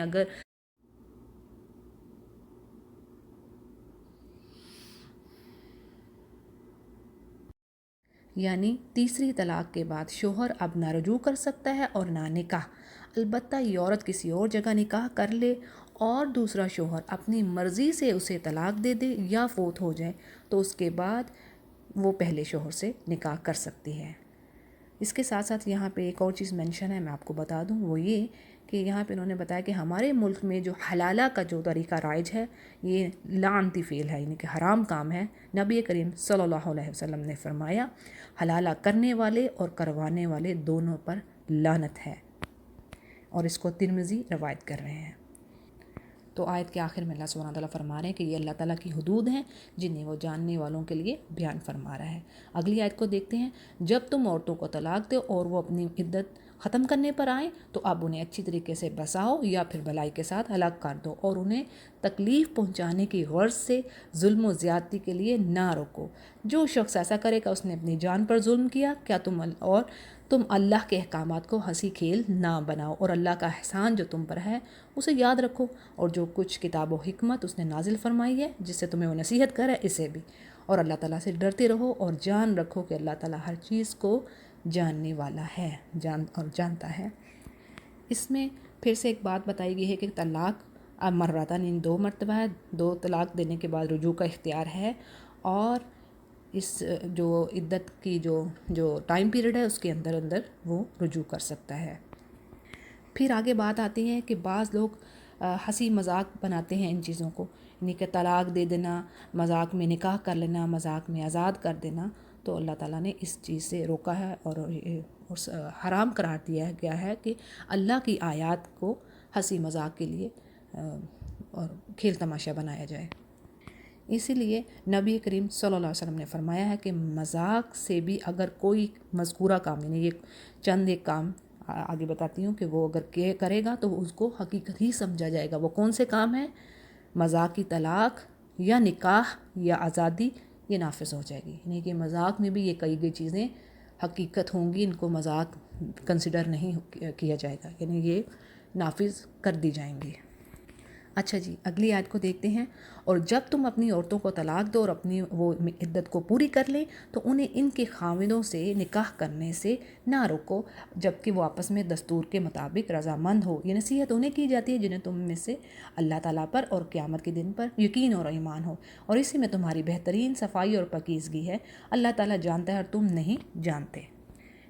یعنی تیسری طلاق کے بعد شوہر اب نہ رجوع کر سکتا ہے اور نہ نکاح، البتہ یہ عورت کسی اور جگہ نکاح کر لے اور دوسرا شوہر اپنی مرضی سے اسے طلاق دے دے یا فوت ہو جائے تو اس کے بعد وہ پہلے شوہر سے نکاح کر سکتی ہے۔ اس کے ساتھ ساتھ یہاں پہ ایک اور چیز منشن ہے، میں آپ کو بتا دوں، وہ یہ کہ یہاں پہ انہوں نے بتایا کہ ہمارے ملک میں جو حلالہ کا جو طریقہ رائج ہے یہ لعنتی فعل ہے، یعنی کہ حرام کام ہے۔ نبی کریم صلی اللہ علیہ وسلم نے فرمایا حلالہ کرنے والے اور کروانے والے دونوں پر لعنت ہے، اور اس کو ترمذی روایت کر رہے ہیں۔ تو آیت کے آخر میں اللہ سبحانہ تعالیٰ فرما رہے ہیں کہ یہ اللہ تعالیٰ کی حدود ہیں جنہیں وہ جاننے والوں کے لیے بیان فرما رہا ہے۔ اگلی آیت کو دیکھتے ہیں، جب تم عورتوں کو طلاق دو اور وہ اپنی عدت ختم کرنے پر آئیں تو اب انہیں اچھی طریقے سے بساؤ یا پھر بھلائی کے ساتھ ہلاک کر دو، اور انہیں تکلیف پہنچانے کی غرض سے ظلم و زیادتی کے لیے نہ روکو۔ جو شخص ایسا کرے گا اس نے اپنی جان پر ظلم کیا، کیا تم اللہ کے احکامات کو ہنسی کھیل نہ بناؤ، اور اللہ کا احسان جو تم پر ہے اسے یاد رکھو، اور جو کچھ کتاب و حکمت اس نے نازل فرمائی ہے جس سے تمہیں وہ نصیحت کرے اسے بھی، اور اللہ تعالیٰ سے ڈرتے رہو اور جان رکھو کہ اللہ تعالیٰ ہر چیز کو جاننے والا ہے اور جانتا ہے۔ اس میں پھر سے ایک بات بتائی گئی ہے کہ طلاق اب مرتان، ان 2 مرتبہ ہے، 2 طلاق دینے کے بعد رجوع کا اختیار ہے، اور اس جو عدت کی جو ٹائم پیریڈ ہے اس کے اندر وہ رجوع کر سکتا ہے۔ پھر آگے بات آتی ہے کہ بعض لوگ ہنسی مذاق بناتے ہیں ان چیزوں کو، یعنی کہ طلاق دے دینا، مذاق میں نکاح کر لینا، مذاق میں آزاد کر دینا، تو اللہ تعالیٰ نے اس چیز سے روکا ہے اور حرام قرار دیا گیا ہے کہ اللہ کی آیات کو ہنسی مذاق کے لیے اور کھیل تماشا بنایا جائے۔ اسی لیے نبی کریم صلی اللہ علیہ وسلم نے فرمایا ہے کہ مذاق سے بھی اگر کوئی مذکورہ کام، یعنی یہ چند ایک کام آگے بتاتی ہوں کہ وہ اگر کرے گا تو اس کو حقیقت ہی سمجھا جائے گا۔ وہ کون سے کام ہیں؟ مذاق کی طلاق یا نکاح یا آزادی، یہ نافذ ہو جائے گی، یعنی کہ مذاق میں بھی یہ کئی گئی چیزیں حقیقت ہوں گی، ان کو مذاق کنسیڈر نہیں کیا جائے گا، یعنی یہ نافذ کر دی جائیں گی۔ اچھا جی، اگلی آیت کو دیکھتے ہیں، اور جب تم اپنی عورتوں کو طلاق دو اور اپنی وہ عدت کو پوری کر لیں تو انہیں ان کے خاوندوں سے نکاح کرنے سے نہ روکو جبکہ وہ آپس میں دستور کے مطابق رضامند ہو۔ یہ نصیحت انہیں کی جاتی ہے جنہیں تم میں سے اللہ تعالیٰ پر اور قیامت کے دن پر یقین اور ایمان ہو، اور اسی میں تمہاری بہترین صفائی اور پاکیزگی ہے، اللہ تعالیٰ جانتا ہے اور تم نہیں جانتے۔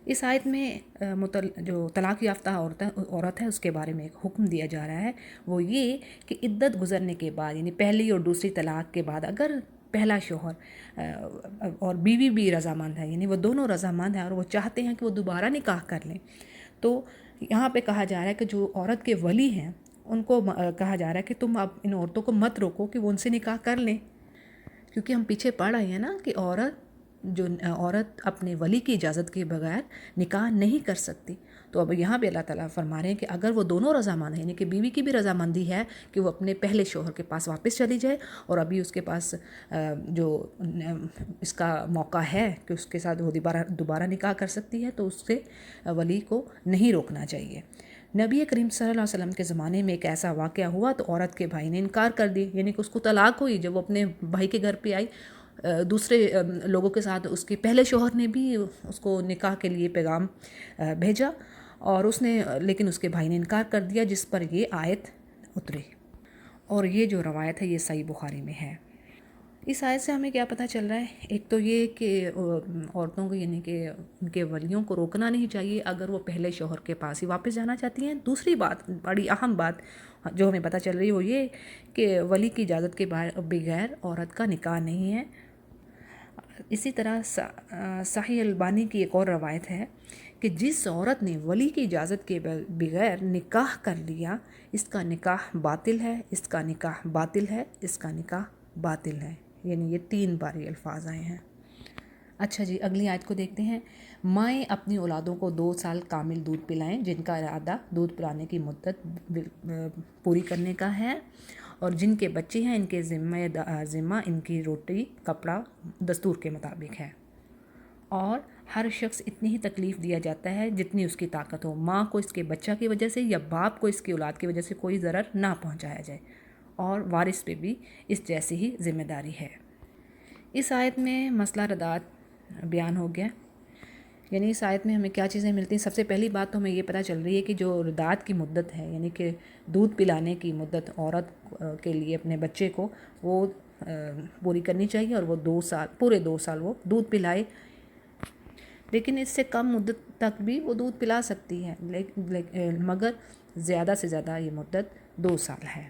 اس آیت میں جو طلاق یافتہ عورت ہے اس کے بارے میں ایک حکم دیا جا رہا ہے، وہ یہ کہ عدت گزرنے کے بعد، یعنی پہلی اور دوسری طلاق کے بعد اگر پہلا شوہر اور بیوی بھی رضامند ہے، یعنی وہ دونوں رضامند ہیں اور وہ چاہتے ہیں کہ وہ دوبارہ نکاح کر لیں، تو یہاں پہ کہا جا رہا ہے کہ جو عورت کے ولی ہیں ان کو کہا جا رہا ہے کہ تم اب ان عورتوں کو مت روکو کہ وہ ان سے نکاح کر لیں، کیونکہ ہم پیچھے پڑھ رہے ہیں نا کہ عورت اپنے ولی کی اجازت کے بغیر نکاح نہیں کر سکتی۔ تو اب یہاں پہ اللہ تعالیٰ فرما رہے ہیں کہ اگر وہ دونوں رضامند ہیں، یعنی کہ بیوی کی بھی رضامندی ہے کہ وہ اپنے پہلے شوہر کے پاس واپس چلی جائے، اور ابھی اس کے پاس جو اس کا موقع ہے کہ اس کے ساتھ وہ دوبارہ نکاح کر سکتی ہے، تو اس سے ولی کو نہیں روکنا چاہیے۔ نبی کریم صلی اللہ علیہ وسلم کے زمانے میں ایک ایسا واقعہ ہوا تو عورت کے بھائی نے انکار کر دی، یعنی کہ اس کو طلاق ہوئی جب وہ اپنے بھائی کے گھر پہ آئی۔ دوسرے لوگوں کے ساتھ اس کے پہلے شوہر نے بھی اس کو نکاح کے لیے پیغام بھیجا، اور اس نے لیکن اس کے بھائی نے انکار کر دیا، جس پر یہ آیت اتری۔ اور یہ جو روایت ہے یہ صحیح بخاری میں ہے۔ اس آیت سے ہمیں کیا پتہ چل رہا ہے؟ ایک تو یہ کہ عورتوں کو یعنی کہ ان کے ولیوں کو روکنا نہیں چاہیے اگر وہ پہلے شوہر کے پاس ہی واپس جانا چاہتی ہیں۔ دوسری بات، بڑی اہم بات جو ہمیں پتہ چل رہی ہے وہ یہ کہ ولی کی اجازت کے بغیر عورت کا نکاح نہیں ہے۔ اسی طرح صحیح البانی کی ایک اور روایت ہے کہ جس عورت نے ولی کی اجازت کے بغیر نکاح کر لیا، اس کا نکاح باطل ہے، اس کا نکاح باطل ہے، اس کا نکاح باطل ہے، یعنی یہ 3 بار یہ الفاظ آئے ہیں۔ اچھا جی، اگلی آیت کو دیکھتے ہیں۔ مائیں اپنی اولادوں کو 2 سال کامل دودھ پلائیں جن کا ارادہ دودھ پلانے کی مدت پوری کرنے کا ہے، اور جن کے بچے ہیں ان کے ذمہ ان کی روٹی کپڑا دستور کے مطابق ہے، اور ہر شخص اتنی ہی تکلیف دیا جاتا ہے جتنی اس کی طاقت ہو۔ ماں کو اس کے بچہ کی وجہ سے یا باپ کو اس کی اولاد کی وجہ سے کوئی ضرر نہ پہنچایا جائے، اور وارث پہ بھی اس جیسی ہی ذمہ داری ہے۔ اس آیت میں مسئلہ رضاعت بیان ہو گیا، یعنی اس آیت میں ہمیں کیا چیزیں ملتی ہیں؟ سب سے پہلی بات تو ہمیں یہ پتہ چل رہی ہے کہ جو رضاعت کی مدت ہے، یعنی کہ دودھ پلانے کی مدت عورت کے لیے اپنے بچے کو وہ پوری کرنی چاہیے، اور وہ 2 سال پورے 2 سال وہ دودھ پلائے، لیکن اس سے کم مدت تک بھی وہ دودھ پلا سکتی ہے، مگر زیادہ سے زیادہ یہ مدت 2 سال ہے۔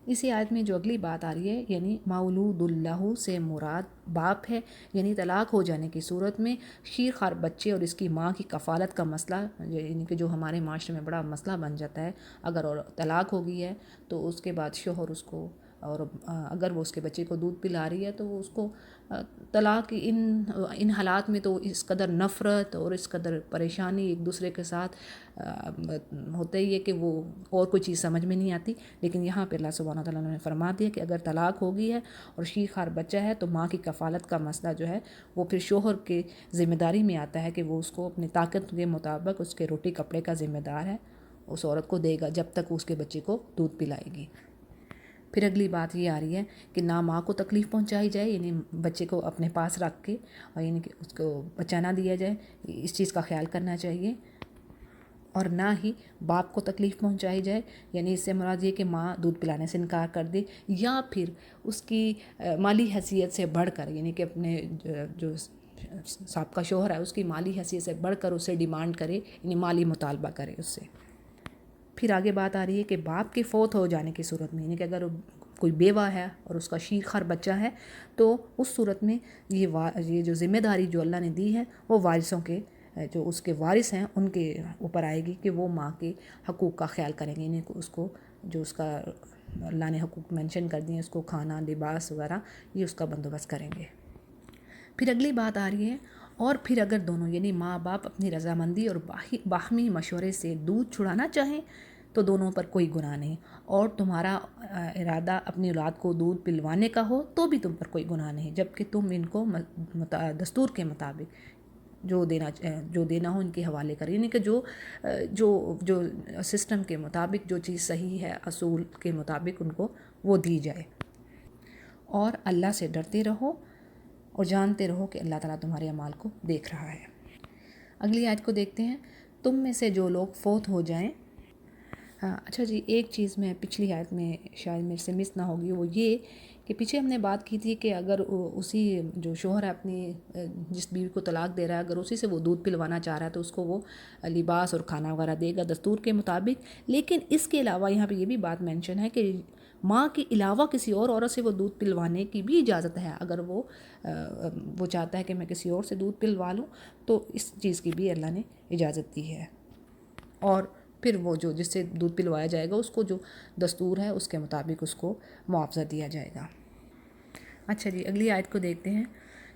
اسی آیت میں جو اگلی بات آ رہی ہے، یعنی مولود اللہ سے مراد باپ ہے، یعنی طلاق ہو جانے کی صورت میں شیر خوار بچے اور اس کی ماں کی کفالت کا مسئلہ، یعنی کہ جو ہمارے معاشرے میں بڑا مسئلہ بن جاتا ہے۔ اگر طلاق ہو گئی ہے تو اس کے بعد شوہر اس کو، اور اگر وہ اس کے بچے کو دودھ پلا رہی ہے تو وہ اس کو طلاق کی ان حالات میں تو اس قدر نفرت اور اس قدر پریشانی ایک دوسرے کے ساتھ ہوتا ہی ہے کہ وہ اور کوئی چیز سمجھ میں نہیں آتی۔ لیکن یہاں پہ اللہ سبحانہ تعالیٰ نے فرما دیا کہ اگر طلاق ہو گئی ہے اور شیر خوار بچہ ہے تو ماں کی کفالت کا مسئلہ جو ہے وہ پھر شوہر کے ذمہ داری میں آتا ہے کہ وہ اس کو اپنی طاقت کے مطابق اس کے روٹی کپڑے کا ذمہ دار ہے، اس عورت کو دے گا جب تک وہ اس کے بچے کو دودھ پلائے گی۔ پھر اگلی بات یہ آ رہی ہے کہ نہ ماں کو تکلیف پہنچائی جائے، یعنی بچے کو اپنے پاس رکھ کے، اور یعنی کہ اس کو بچہ نہ دیا جائے، اس چیز کا خیال کرنا چاہیے، اور نہ ہی باپ کو تکلیف پہنچائی جائے، یعنی اس سے مراد یہ کہ ماں دودھ پلانے سے انکار کر دے، یا پھر اس کی مالی حیثیت سے بڑھ کر، یعنی کہ اپنے جو سابقہ شوہر ہے اس کی مالی حیثیت سے بڑھ کر اس سے ڈیمانڈ کرے، یعنی مالی مطالبہ کرے اس سے۔ پھر آگے بات آ رہی ہے کہ باپ کے فوت ہو جانے کی صورت میں، یعنی کہ اگر کوئی بیوہ ہے اور اس کا شیر خوار بچہ ہے تو اس صورت میں یہ جو ذمہ داری جو اللہ نے دی ہے وہ وارثوں کے، جو اس کے وارث ہیں ان کے اوپر آئے گی کہ وہ ماں کے حقوق کا خیال کریں گے، یعنی اس کو جو اس کا اللہ نے حقوق مینشن کر دیے، اس کو کھانا لباس وغیرہ یہ اس کا بندوبست کریں گے۔ پھر اگلی بات آ رہی ہے، اور پھر اگر دونوں یعنی ماں باپ اپنی رضامندی اور باہمی مشورے سے دودھ چھڑانا چاہیں تو دونوں پر کوئی گناہ نہیں، اور تمہارا ارادہ اپنی اولاد کو دودھ پلوانے کا ہو تو بھی تم پر کوئی گناہ نہیں، جبکہ تم ان کو دستور کے مطابق جو دینا ہو ان کے حوالے کریں، یعنی کہ جو سسٹم کے مطابق جو چیز صحیح ہے اصول کے مطابق ان کو وہ دی جائے، اور اللہ سے ڈرتے رہو اور جانتے رہو کہ اللہ تعالیٰ تمہارے اعمال کو دیکھ رہا ہے۔ اگلی آیت کو دیکھتے ہیں۔ تم میں سے جو لوگ فوت ہو جائیں، اچھا جی، ایک چیز میں پچھلی آیت میں شاید میرے سے مس نہ ہوگی، وہ یہ کہ پیچھے ہم نے بات کی تھی کہ اگر اسی جو شوہر ہے اپنی جس بیوی کو طلاق دے رہا ہے اگر اسی سے وہ دودھ پلوانا چاہ رہا ہے تو اس کو وہ لباس اور کھانا وغیرہ دے گا دستور کے مطابق، لیکن اس کے علاوہ یہاں پہ یہ بھی بات مینشن ہے کہ ماں کے علاوہ کسی اور عورت سے وہ دودھ پلوانے کی بھی اجازت ہے، اگر وہ چاہتا ہے کہ میں کسی اور سے دودھ پلوا لوں تو اس چیز کی بھی اللہ نے اجازت دی ہے، اور پھر وہ جو جس سے دودھ پلوایا جائے گا اس کو جو دستور ہے اس کے مطابق اس کو معاوضہ دیا جائے گا۔ اچھا جی، اگلی آیت کو دیکھتے ہیں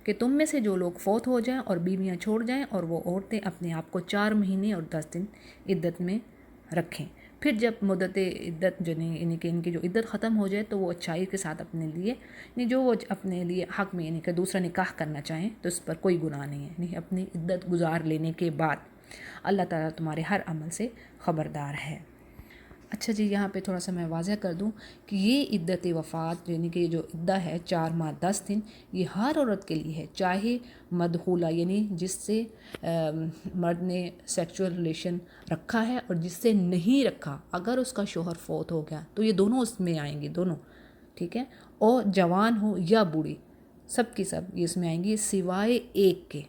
کہ تم میں سے جو لوگ فوت ہو جائیں اور بیویاں چھوڑ جائیں اور وہ عورتیں اپنے آپ کو 4 مہینے اور 10 دن عدت میں رکھیں، پھر جب مدت عدت یعنی کہ ان کی جو عدت ختم ہو جائے تو وہ اچھائی کے ساتھ اپنے لیے یعنی جو وہ اپنے لیے حق میں یعنی کہ دوسرا نکاح کرنا چاہیں تو اس پر کوئی گناہ نہیں ہے، یعنی اپنی عدت گزار لینے کے بعد اللہ تعالیٰ تمہارے ہر عمل سے خبردار ہے۔ اچھا جی، یہاں پہ تھوڑا سا میں واضح کر دوں کہ یہ عدت وفات یعنی کہ جو عدہ ہے 4 ماہ 10 دن، یہ ہر عورت کے لیے ہے، چاہے مدخولہ یعنی جس سے مرد نے سیکچول ریلیشن رکھا ہے اور جس سے نہیں رکھا، اگر اس کا شوہر فوت ہو گیا تو یہ دونوں اس میں آئیں گی، دونوں، ٹھیک ہے، اور جوان ہو یا بوڑھی، سب کی سب یہ اس میں آئیں گی سوائے ایک کے،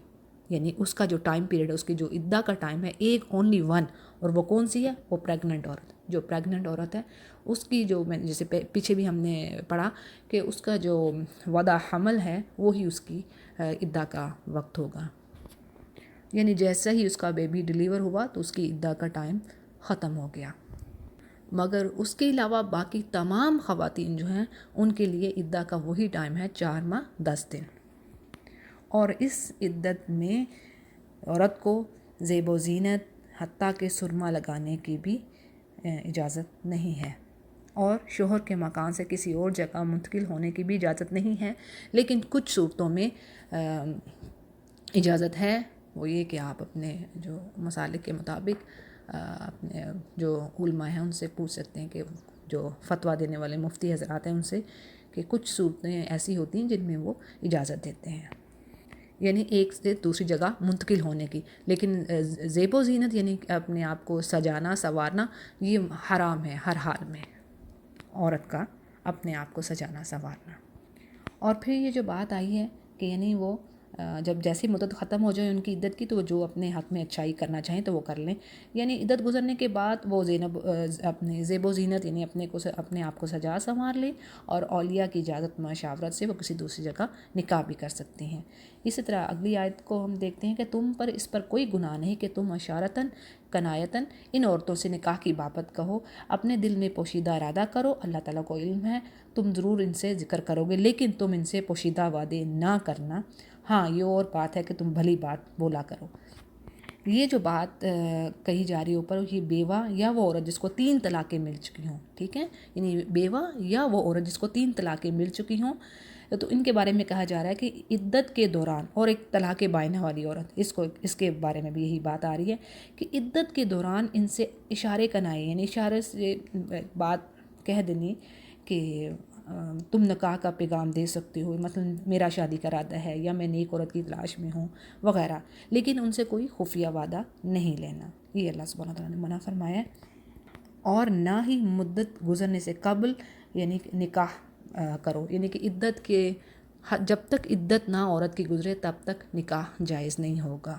یعنی اس کا جو ٹائم پیریڈ ہے، اس کی جو عدہ کا ٹائم ہے، ایک اونلی ون، اور وہ کون سی ہے؟ وہ پریگننٹ عورت۔ جو پریگننٹ عورت ہے اس کی جو میں جیسے پیچھے بھی ہم نے پڑھا کہ اس کا جو وضع حمل ہے وہی اس کی عدہ کا وقت ہوگا، یعنی جیسا ہی اس کا بیبی ڈیلیور ہوا تو اس کی عدہ کا ٹائم ختم ہو گیا۔ مگر اس کے علاوہ باقی تمام خواتین جو ہیں ان کے لیے عدہ کا وہی ٹائم ہے 4 ماہ 10 دن، اور اس عدت میں عورت کو زیب و زینت حتیٰ کہ سرما لگانے کی بھی اجازت نہیں ہے، اور شوہر کے مکان سے کسی اور جگہ منتقل ہونے کی بھی اجازت نہیں ہے، لیکن کچھ صورتوں میں اجازت ہے، وہ یہ کہ آپ اپنے جو مسالک کے مطابق اپنے جو علماء ہیں ان سے پوچھ سکتے ہیں، کہ جو فتویٰ دینے والے مفتی حضرات ہیں ان سے، کہ کچھ صورتیں ایسی ہوتی ہیں جن میں وہ اجازت دیتے ہیں، یعنی ایک سے دوسری جگہ منتقل ہونے کی، لیکن زیب و زینت یعنی اپنے آپ کو سجانا سنوارنا یہ حرام ہے ہر حال میں، عورت کا اپنے آپ کو سجانا سنوارنا۔ اور پھر یہ جو بات آئی ہے کہ یعنی وہ جب جیسی مدت ختم ہو جائے ان کی عدت کی تو جو اپنے حق میں اچھائی کرنا چاہیں تو وہ کر لیں، یعنی عدت گزرنے کے بعد وہ اپنے زیب و زینت یعنی اپنے آپ کو سجا سنوار لیں، اور اولیاء کی اجازت مشاورت سے وہ کسی دوسری جگہ نکاح بھی کر سکتے ہیں۔ اسی طرح اگلی آیت کو ہم دیکھتے ہیں کہ تم پر اس پر کوئی گناہ نہیں کہ تم اشارتاً کنایتاً ان عورتوں سے نکاح کی بابت کہو، اپنے دل میں پوشیدہ ارادہ کرو، اللہ تعالیٰ کو علم ہے تم ضرور ان سے ذکر کرو گے، لیکن تم ان سے پوشیدہ وعدے نہ کرنا، ہاں یہ اور بات ہے کہ تم بھلی بات بولا کرو۔ یہ جو بات کہی جا رہی ہے اوپر، یہ بیوہ یا وہ عورت جس کو 3 طلاقیں مل چکی ہوں، ٹھیک ہے، یعنی بیوہ یا وہ عورت جس کو 3 طلاقیں مل چکی ہوں، تو ان کے بارے میں کہا جا رہا ہے کہ عدت کے دوران، اور ایک طلاق بائنہ والی عورت، اس کے بارے میں بھی یہی بات آ رہی ہے کہ عدت کے دوران ان سے اشارے کنائے، یعنی اشارے سے بات کہہ دینی کہ تم نکاح کا پیغام دے سکتے ہو، مثلا میرا شادی کا ارادہ ہے یا میں نیک عورت کی تلاش میں ہوں وغیرہ، لیکن ان سے کوئی خفیہ وعدہ نہیں لینا، یہ اللہ سبحانہ تعالیٰ نے منع فرمایا ہے، اور نہ ہی مدت گزرنے سے قبل یعنی نکاح کرو، یعنی کہ عدت کے جب تک عدت نہ عورت کی گزرے تب تک نکاح جائز نہیں ہوگا۔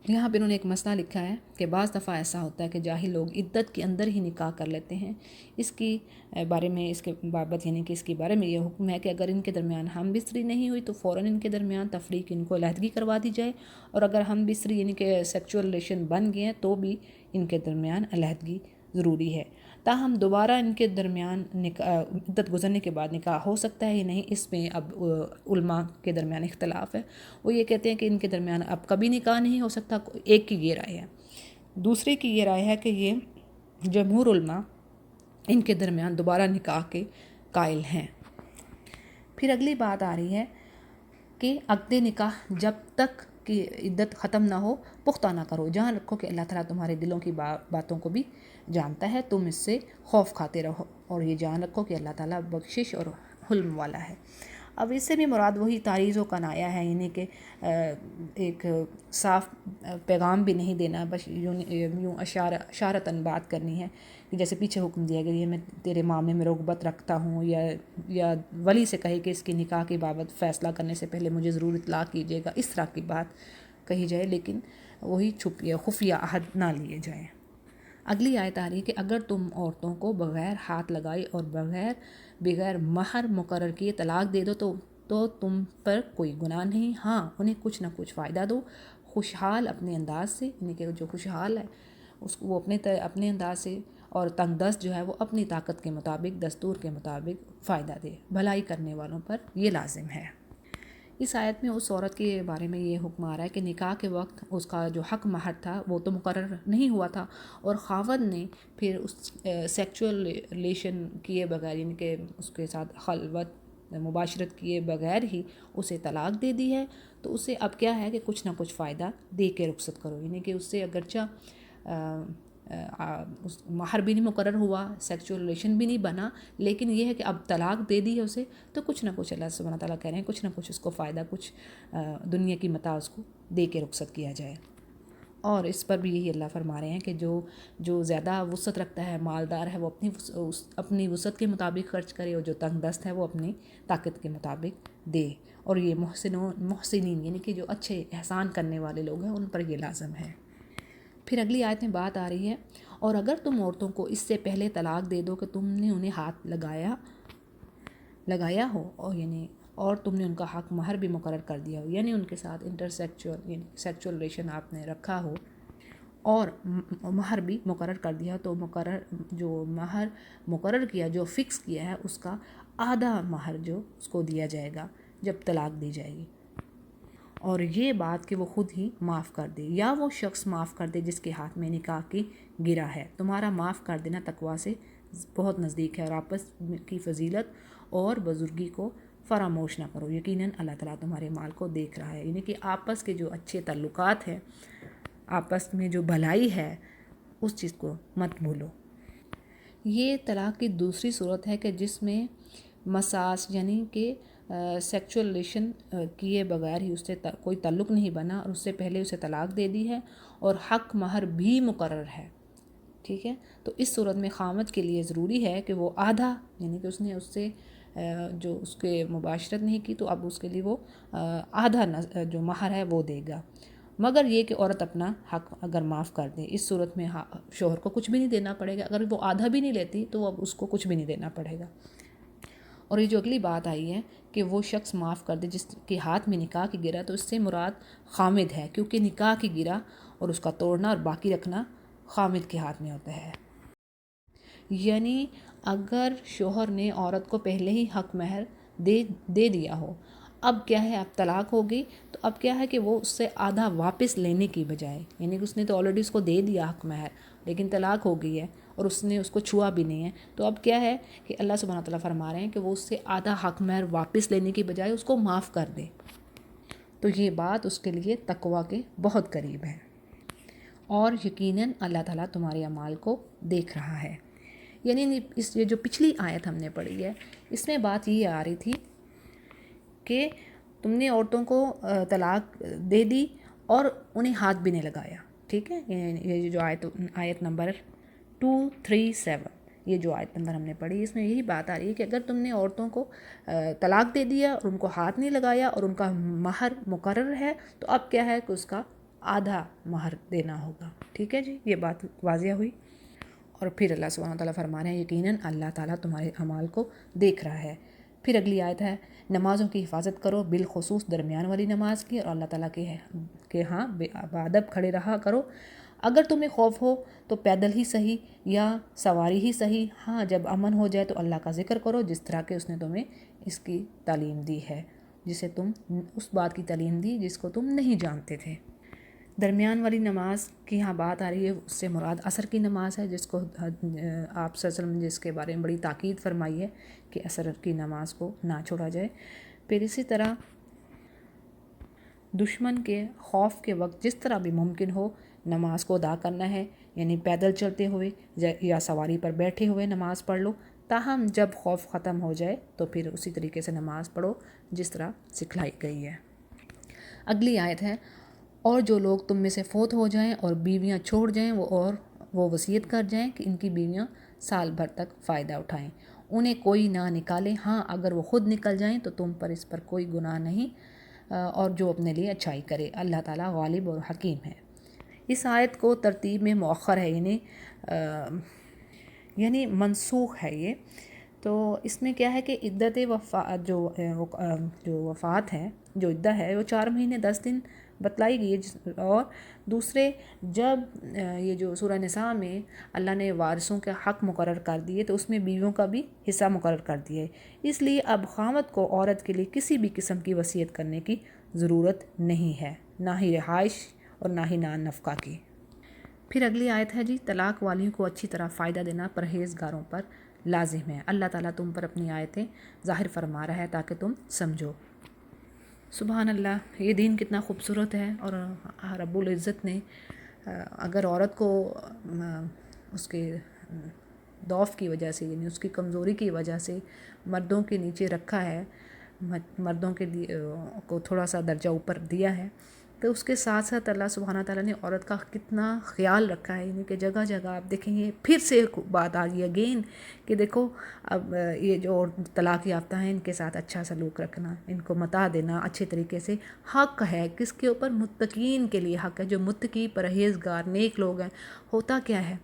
یہاں پہ انہوں نے ایک مسئلہ لکھا ہے کہ بعض دفعہ ایسا ہوتا ہے کہ جاہل لوگ عدت کے اندر ہی نکاح کر لیتے ہیں، اس کی بارے میں اس کے بابت یعنی کہ اس کے بارے میں یہ حکم ہے کہ اگر ان کے درمیان ہم بستری نہیں ہوئی تو فوراً ان کے درمیان تفریق، ان کو علیحدگی کروا دی جائے، اور اگر ہم بستری یعنی کہ سیکچول ریلیشن بن گئے ہیں تو بھی ان کے درمیان علیحدگی ضروری ہے، تاہم دوبارہ ان کے درمیان عدت گزرنے کے بعد نکاح ہو سکتا ہے یا نہیں، اس میں اب علماء کے درمیان اختلاف ہے، وہ یہ کہتے ہیں کہ ان کے درمیان اب کبھی نکاح نہیں ہو سکتا، ایک کی یہ رائے ہے، دوسرے کی یہ رائے ہے کہ یہ جمہور علماء ان کے درمیان دوبارہ نکاح کے قائل ہیں۔ پھر اگلی بات آ رہی ہے کہ عقد نکاح جب تک کہ عدت ختم نہ ہو پختہ نہ کرو، جان رکھو کہ اللہ تعالیٰ تمہارے دلوں کی باتوں کو بھی جانتا ہے، تم اس سے خوف کھاتے رہو، اور یہ جان رکھو کہ اللہ تعالیٰ بخشش اور حلم والا ہے۔ اب اس سے بھی مراد وہی تعریض و کنایا ہے، یعنی کہ ایک صاف پیغام بھی نہیں دینا، بس یوں اشارتاً بات کرنی ہے، کہ جیسے پیچھے حکم دیا گیا میں تیرے معاملے میں رغبت رکھتا ہوں، یا ولی سے کہے کہ اس کی نکاح کی بابت فیصلہ کرنے سے پہلے مجھے ضرور اطلاع کیجیے گا، اس طرح کی بات کہی جائے، لیکن وہی خفیہ عہد نہ لیے جائیں۔ اگلی آیت آ رہی ہے کہ اگر تم عورتوں کو بغیر ہاتھ لگائے اور بغیر مہر مقرر کیے طلاق دے دو تو تم پر کوئی گناہ نہیں، ہاں انہیں کچھ نہ کچھ فائدہ دو، خوشحال اپنے انداز سے، یعنی کہ جو خوشحال ہے وہ اپنے انداز سے، اور تنگ دست جو ہے وہ اپنی طاقت کے مطابق دستور کے مطابق فائدہ دے، بھلائی کرنے والوں پر یہ لازم ہے۔ اس آیت میں اس عورت کے بارے میں یہ حکم آ رہا ہے کہ نکاح کے وقت اس کا جو حق مہر تھا وہ تو مقرر نہیں ہوا تھا، اور خاوند نے پھر اس سیکچول ریلیشن کیے بغیر، یعنی کہ اس کے ساتھ خلوت مباشرت کیے بغیر ہی اسے طلاق دے دی ہے، تو اسے اب کیا ہے کہ کچھ نہ کچھ فائدہ دے کے رخصت کرو، یعنی کہ اس سے اگرچہ مہر بھی نہیں مقرر ہوا، سیکچول ریلیشن بھی نہیں بنا، لیکن یہ ہے کہ اب طلاق دے دی ہے اسے، تو کچھ نہ کچھ اللہ سبحانہ تعالیٰ کہہ رہے ہیں کچھ نہ کچھ اس کو فائدہ، کچھ دنیا کی متاع اس کو دے کے رخصت کیا جائے۔ اور اس پر بھی یہی اللہ فرما رہے ہیں کہ جو زیادہ وسعت رکھتا ہے، مالدار ہے، وہ اپنی وسعت کے مطابق خرچ کرے، اور جو تنگ دست ہے وہ اپنی طاقت کے مطابق دے، اور یہ محسنین یعنی کہ جو اچھے احسان کرنے والے لوگ ہیں ان پر یہ لازم ہے۔ پھر اگلی آیت میں بات آ رہی ہے، اور اگر تم عورتوں کو اس سے پہلے طلاق دے دو کہ تم نے انہیں ہاتھ لگایا ہو، اور تم نے ان کا حق مہر بھی مقرر کر دیا ہو، یعنی ان کے ساتھ سیکچول ریلیشن آپ نے رکھا ہو اور مہر بھی مقرر کر دیا، تو جو مہر مقرر کیا، جو فکس کیا ہے، اس کا آدھا مہر جو اس کو دیا جائے گا جب طلاق دی جائے گی، اور یہ بات کہ وہ خود ہی معاف کر دے یا وہ شخص معاف کر دے جس کے ہاتھ میں نکاح کی گرہ ہے۔ تمہارا معاف کر دینا تقویٰ سے بہت نزدیک ہے، اور آپس کی فضیلت اور بزرگی کو فراموش نہ کرو، یقیناً اللہ تعالیٰ تمہارے مال کو دیکھ رہا ہے، یعنی کہ آپس کے جو اچھے تعلقات ہیں، آپس میں جو بھلائی ہے، اس چیز کو مت بھولو۔ یہ طلاق کی دوسری صورت ہے کہ جس میں مساس یعنی کہ سیکچول ریلیشن کیے بغیر ہی اس سے کوئی تعلق نہیں بنا، اور اس سے پہلے اسے طلاق دے دی ہے اور حق مہر بھی مقرر ہے، ٹھیک ہے۔ تو اس صورت میں خامد کے لیے ضروری ہے کہ وہ آدھا، یعنی کہ اس نے اس سے جو اس کے مباشرت نہیں کی، تو اب اس کے لیے وہ آدھا جو مہر ہے وہ دے گا، مگر یہ کہ عورت اپنا حق اگر معاف کر دے، اس صورت میں شوہر کو کچھ بھی نہیں دینا پڑے گا، اگر وہ آدھا بھی نہیں لیتی تو اب اس کو کچھ بھی نہیں دینا پڑے گا۔ اور یہ جو اگلی بات آئی ہے کہ وہ شخص معاف کر دے جس کے ہاتھ میں نکاح کی گرہ، تو اس سے مراد خامد ہے، کیونکہ نکاح کی گرہ اور اس کا توڑنا اور باقی رکھنا خامد کے ہاتھ میں ہوتا ہے۔ یعنی اگر شوہر نے عورت کو پہلے ہی حق مہر دے دیا ہو، اب کیا ہے، اب طلاق ہو گئی، تو اب کیا ہے کہ وہ اس سے آدھا واپس لینے کی بجائے، یعنی کہ اس نے تو آلریڈی اس کو دے دیا حق مہر، لیکن طلاق ہو گئی ہے اور اس نے اس کو چھوا بھی نہیں ہے، تو اب کیا ہے کہ اللہ سبحانہ تعالیٰ فرما رہے ہیں کہ وہ اس سے آدھا حق مہر واپس لینے کی بجائے اس کو معاف کر دے، تو یہ بات اس کے لیے تقویٰ کے بہت قریب ہے، اور یقیناً اللہ تعالیٰ تمہارے اعمال کو دیکھ رہا ہے۔ یعنی یہ جو پچھلی آیت ہم نے پڑھی ہے، اس میں بات یہ آ رہی تھی کہ تم نے عورتوں کو طلاق دے دی اور انہیں ہاتھ بھی نہیں لگایا، ٹھیک ہے۔ یہ جو آیت نمبر 237، یہ جو آیت نمبر ہم نے پڑھی، اس میں یہی بات آ رہی ہے کہ اگر تم نے عورتوں کو طلاق دے دیا اور ان کو ہاتھ نہیں لگایا اور ان کا مہر مقرر ہے، تو اب کیا ہے کہ اس کا آدھا مہر دینا ہوگا، ٹھیک ہے جی، یہ بات واضح ہوئی۔ اور پھر اللہ سبحانہ تعالیٰ فرما رہے ہیں یقیناً اللہ تعالیٰ تمہارے اعمال کو دیکھ رہا ہے۔ پھر اگلی آیت ہے، نمازوں کی حفاظت کرو، بالخصوص درمیان والی نماز کی، اور اللہ تعالیٰ کے ہاں بادب کھڑے رہا کرو۔ اگر تمہیں خوف ہو تو پیدل ہی صحیح یا سواری ہی صحیح، ہاں جب امن ہو جائے تو اللہ کا ذکر کرو، جس طرح کہ اس نے تمہیں اس کی تعلیم دی ہے، اس بات کی تعلیم دی جس کو تم نہیں جانتے تھے۔ درمیان والی نماز کی یہاں بات آ رہی ہے، اس سے مراد عصر کی نماز ہے، جس کو آپ صلی اللہ علیہ وسلم نے جس کے بارے میں بڑی تاکید فرمائی ہے کہ عصر کی نماز کو نہ چھوڑا جائے۔ پھر اسی طرح دشمن کے خوف کے وقت جس طرح بھی ممکن ہو نماز کو ادا کرنا ہے، یعنی پیدل چلتے ہوئے یا سواری پر بیٹھے ہوئے نماز پڑھ لو، تاہم جب خوف ختم ہو جائے تو پھر اسی طریقے سے نماز پڑھو جس طرح سکھلائی گئی ہے۔ اگلی آیت ہے، اور جو لوگ تم میں سے فوت ہو جائیں اور بیویاں چھوڑ جائیں وہ وصیت کر جائیں کہ ان کی بیویاں سال بھر تک فائدہ اٹھائیں، انہیں کوئی نہ نکالے، ہاں اگر وہ خود نکل جائیں تو تم پر اس پر کوئی گناہ نہیں، اور جو اپنے لیے اچھائی کرے، اللہ تعالیٰ غالب اور حکیم ہے۔ اس آیت کو ترتیب میں مؤخر ہے، یعنی منسوخ ہے یہ، تو اس میں کیا ہے کہ عدت جو وفات ہے، جو عدہ ہے وہ 4 مہینے 10 دن بتلائی گئی ہے، اور دوسرے جب یہ جو سورہ نساء میں اللہ نے وارثوں کے حق مقرر کر دیے تو اس میں بیویوں کا بھی حصہ مقرر کر دیا ہے، اس لیے اب خامد کو عورت کے لیے کسی بھی قسم کی وصیت کرنے کی ضرورت نہیں ہے، نہ ہی رہائش اور نہ ہی نان نفقہ کی۔ پھر اگلی آیت ہے جی، طلاق والیوں کو اچھی طرح فائدہ دینا پرہیزگاروں پر لازم ہے۔ اللہ تعالیٰ تم پر اپنی آیتیں ظاہر فرما رہا ہے تاکہ تم سمجھو۔ سبحان اللہ، یہ دین کتنا خوبصورت ہے، اور رب العزت نے اگر عورت کو اس کے ضعف کی وجہ سے، یعنی اس کی کمزوری کی وجہ سے مردوں کے نیچے رکھا ہے، مردوں کے کو تھوڑا سا درجہ اوپر دیا ہے، تو اس کے ساتھ ساتھ اللہ سبحانہ تعالیٰ نے عورت کا کتنا خیال رکھا ہے، یعنی کہ جگہ جگہ آپ دیکھیں گے پھر سے ایک بات آ گئی اگین کہ دیکھو اب یہ جو طلاق یافتہ ہیں ان کے ساتھ اچھا سلوک رکھنا، ان کو متا دینا اچھے طریقے سے حق ہے۔ کس کے اوپر؟ متقین کے لیے حق ہے، جو متقی پرہیزگار نیک لوگ ہیں۔ ہوتا کیا ہے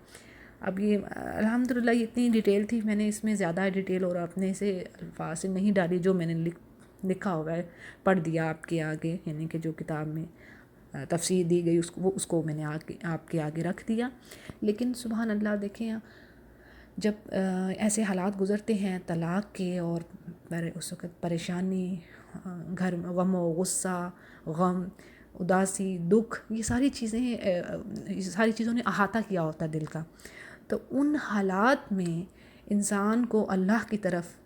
اب یہ الحمدللہ یہ اتنی ڈیٹیل تھی، میں نے اس میں زیادہ ڈیٹیل اور اپنے سے الفاظ سے نہیں ڈالی، جو میں نے لکھا ہوا ہے پڑھ دیا آپ کے آگے، یعنی کہ جو کتاب میں تفسیر دی گئی اس کو میں نے آپ کے آگے رکھ دیا۔ لیکن سبحان اللہ دیکھیں، جب ایسے حالات گزرتے ہیں طلاق کے، اور اس وقت پریشانی، گھر میں غم و غصہ، غم، اداسی، دکھ، یہ ساری چیزوں نے احاطہ کیا ہوتا ہے دل کا، تو ان حالات میں انسان کو اللہ کی طرف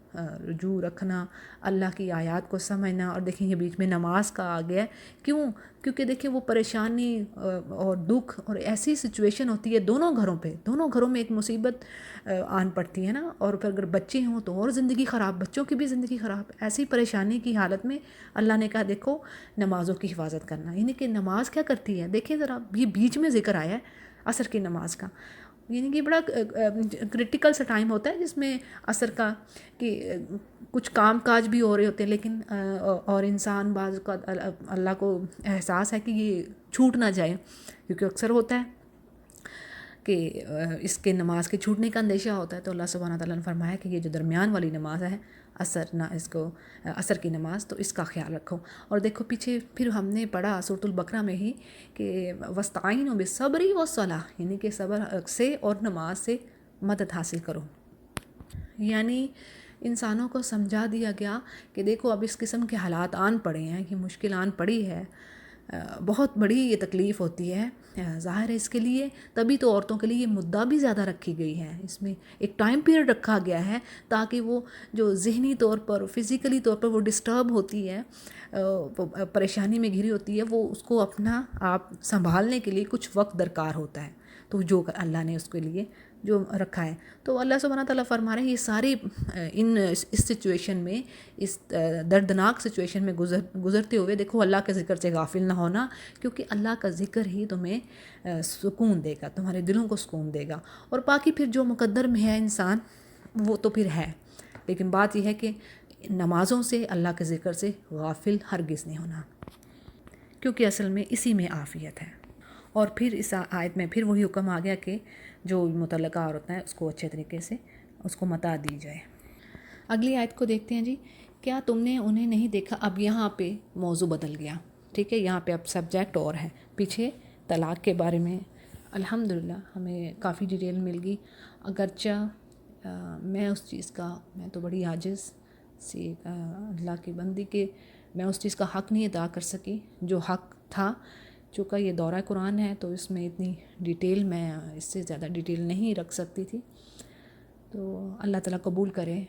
رجوع رکھنا، اللہ کی آیات کو سمجھنا، اور دیکھیں یہ بیچ میں نماز کا آ گیا ہے، کیونکہ دیکھیں وہ پریشانی اور دکھ اور ایسی سچویشن ہوتی ہے دونوں گھروں میں ایک مصیبت آن پڑتی ہے نا، اور پھر اگر بچے ہوں تو اور زندگی خراب، بچوں کی بھی زندگی خراب، ایسی پریشانی کی حالت میں اللہ نے کہا دیکھو نمازوں کی حفاظت کرنا، یعنی کہ نماز کیا کرتی ہے، دیکھیں ذرا یہ بیچ میں ذکر آیا ہے عصر کی نماز کا، یعنی کہ بڑا کرٹیکل سا ٹائم ہوتا ہے جس میں عصر کا، کہ کچھ کام کاج بھی ہو رہے ہوتے ہیں، لیکن اور انسان بعض کا اللہ کو احساس ہے کہ یہ چھوٹ نہ جائے، کیونکہ اکثر ہوتا ہے کہ اس کے نماز کے چھوٹنے کا اندیشہ ہوتا ہے، تو اللہ سبحانہ تعالیٰ نے فرمایا کہ یہ جو درمیان والی نماز ہے عصر کی نماز، تو اس کا خیال رکھو۔ اور دیکھو پیچھے پھر ہم نے پڑھا سورۃ البقرہ میں ہی کہ وَاسْتَعِینُوا بِالصَّبْرِ وَالصَّلَاةِ، یعنی کہ صبر سے اور نماز سے مدد حاصل کرو۔ یعنی انسانوں کو سمجھا دیا گیا کہ دیکھو اب اس قسم کے حالات آن پڑے ہیں، یہ مشکل آن پڑی ہے، بہت بڑی یہ تکلیف ہوتی ہے، ظاہر ہے اس کے لیے تبھی تو عورتوں کے لیے یہ مدعا بھی زیادہ رکھی گئی ہے، اس میں ایک ٹائم پیریڈ رکھا گیا ہے تاکہ وہ جو ذہنی طور پر، فزیکلی طور پر وہ ڈسٹرب ہوتی ہے، پریشانی میں گھری ہوتی ہے، وہ اس کو اپنا آپ سنبھالنے کے لیے کچھ وقت درکار ہوتا ہے، تو جو اللہ نے اس کے لیے جو رکھا ہے، تو اللہ سبحانہ تعالیٰ فرما رہے ہیں یہ ساری اس سچویشن میں، اس دردناک سچویشن میں گزرتے ہوئے دیکھو اللہ کے ذکر سے غافل نہ ہونا، کیونکہ اللہ کا ذکر ہی تمہیں سکون دے گا، تمہارے دلوں کو سکون دے گا، اور باقی پھر جو مقدر میں ہے انسان وہ تو پھر ہے، لیکن بات یہ ہے کہ نمازوں سے، اللہ کے ذکر سے غافل ہرگز نہیں ہونا، کیونکہ اصل میں اسی میں عافیت ہے۔ اور پھر اس آیت میں پھر وہی حکم آ گیا کہ جو متعلقہ عورت ہے اس کو اچھے طریقے سے اس کو متا دی جائے۔ اگلی آیت کو دیکھتے ہیں جی، کیا تم نے انہیں نہیں دیکھا، اب یہاں پہ موضوع بدل گیا، ٹھیک ہے، یہاں پہ اب سبجیکٹ اور ہے، پیچھے طلاق کے بارے میں الحمدللہ ہمیں کافی ڈیٹیل مل گئی، اگرچہ میں تو بڑی عاجز سی اللہ کی بندی کے میں اس چیز کا حق نہیں ادا کر سکی جو حق تھا، چونکہ یہ دورہ قرآن ہے تو اس میں اتنی ڈیٹیل میں اس سے زیادہ ڈیٹیل نہیں رکھ سکتی تھی، تو اللہ تعالیٰ قبول کرے۔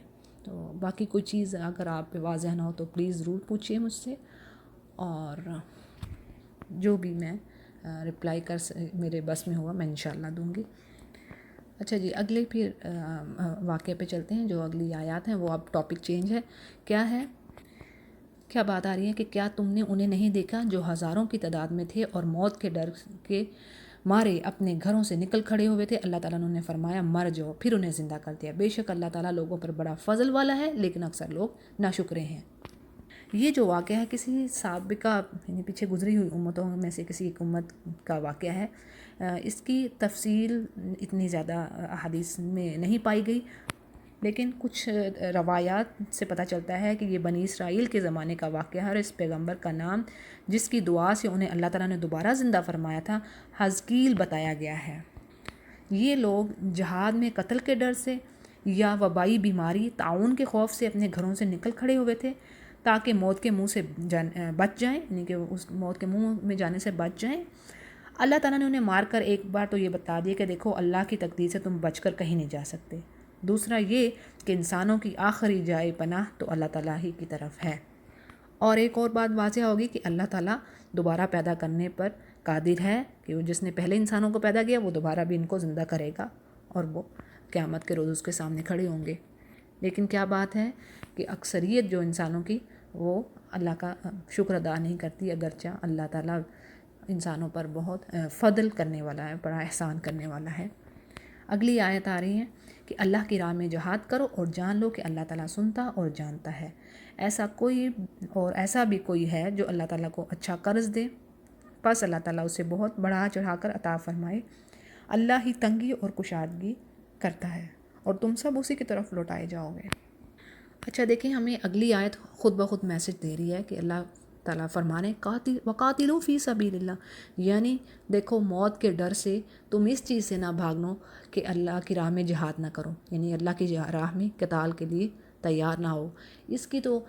تو باقی کوئی چیز اگر آپ پہ واضح نہ ہو تو پلیز ضرور پوچھیے مجھ سے، اور جو بھی میں رپلائی میرے بس میں ہوا میں انشاءاللہ دوں گی۔ اچھا جی، اگلے پھر واقعے پہ چلتے ہیں، جو اگلی آیات ہیں وہ اب ٹاپک چینج ہے، کیا بات آ رہی ہے کہ کیا تم نے انہیں نہیں دیکھا جو ہزاروں کی تعداد میں تھے اور موت کے ڈر کے مارے اپنے گھروں سے نکل کھڑے ہوئے تھے، اللہ تعالیٰ نے انہیں فرمایا مر جاؤ، پھر انہیں زندہ کر دیا، بے شک اللہ تعالیٰ لوگوں پر بڑا فضل والا ہے، لیکن اکثر لوگ ناشکرے ہیں۔ یہ جو واقعہ ہے کسی سابقہ یعنی پیچھے گزری ہوئی امتوں میں سے کسی ایک امت کا واقعہ ہے، اس کی تفصیل اتنی زیادہ احادیث میں نہیں پائی گئی، لیکن کچھ روایات سے پتہ چلتا ہے کہ یہ بنی اسرائیل کے زمانے کا واقعہ ہے، اور اس پیغمبر کا نام جس کی دعا سے انہیں اللہ تعالیٰ نے دوبارہ زندہ فرمایا تھا حزقیل بتایا گیا ہے۔ یہ لوگ جہاد میں قتل کے ڈر سے یا وبائی بیماری، طاعون کے خوف سے اپنے گھروں سے نکل کھڑے ہوئے تھے تاکہ موت کے منہ سے بچ جائیں، یعنی کہ اس موت کے منہ میں جانے سے بچ جائیں۔ اللہ تعالیٰ نے انہیں مار کر ایک بار تو یہ بتا دیا کہ دیکھو اللہ کی تقدیر سے تم بچ کر کہیں نہیں جا سکتے، دوسرا یہ کہ انسانوں کی آخری جائے پناہ تو اللہ تعالیٰ ہی کی طرف ہے۔ اور ایک اور بات واضح ہوگی کہ اللہ تعالیٰ دوبارہ پیدا کرنے پر قادر ہے، کہ وہ جس نے پہلے انسانوں کو پیدا کیا وہ دوبارہ بھی ان کو زندہ کرے گا، اور وہ قیامت کے روز اس کے سامنے کھڑے ہوں گے۔ لیکن کیا بات ہے کہ اکثریت جو انسانوں کی وہ اللہ کا شکر ادا نہیں کرتی، اگرچہ اللہ تعالیٰ انسانوں پر بہت فضل کرنے والا ہے، بڑا احسان کرنے والا ہے۔ اگلی آیت آ رہی ہے کہ اللہ کی راہ میں جہاد کرو اور جان لو کہ اللہ تعالیٰ سنتا اور جانتا ہے۔ ایسا بھی کوئی ہے جو اللہ تعالیٰ کو اچھا قرض دے، پس اللہ تعالیٰ اسے بہت بڑھا چڑھا کر عطا فرمائے۔ اللہ ہی تنگی اور کشادگی کرتا ہے اور تم سب اسی کی طرف لوٹائے جاؤ گے۔ اچھا دیکھیں، ہمیں اگلی آیت خود بخود میسج دے رہی ہے کہ اللہ تعالیٰ فرمانے وقاتلوا فی سبیل اللہ، یعنی دیکھو موت کے ڈر سے تم اس چیز سے نہ بھاگنو کہ اللہ کی راہ میں جہاد نہ کرو، یعنی اللہ کی راہ میں قتال کے لیے تیار نہ ہو۔ اس کی تو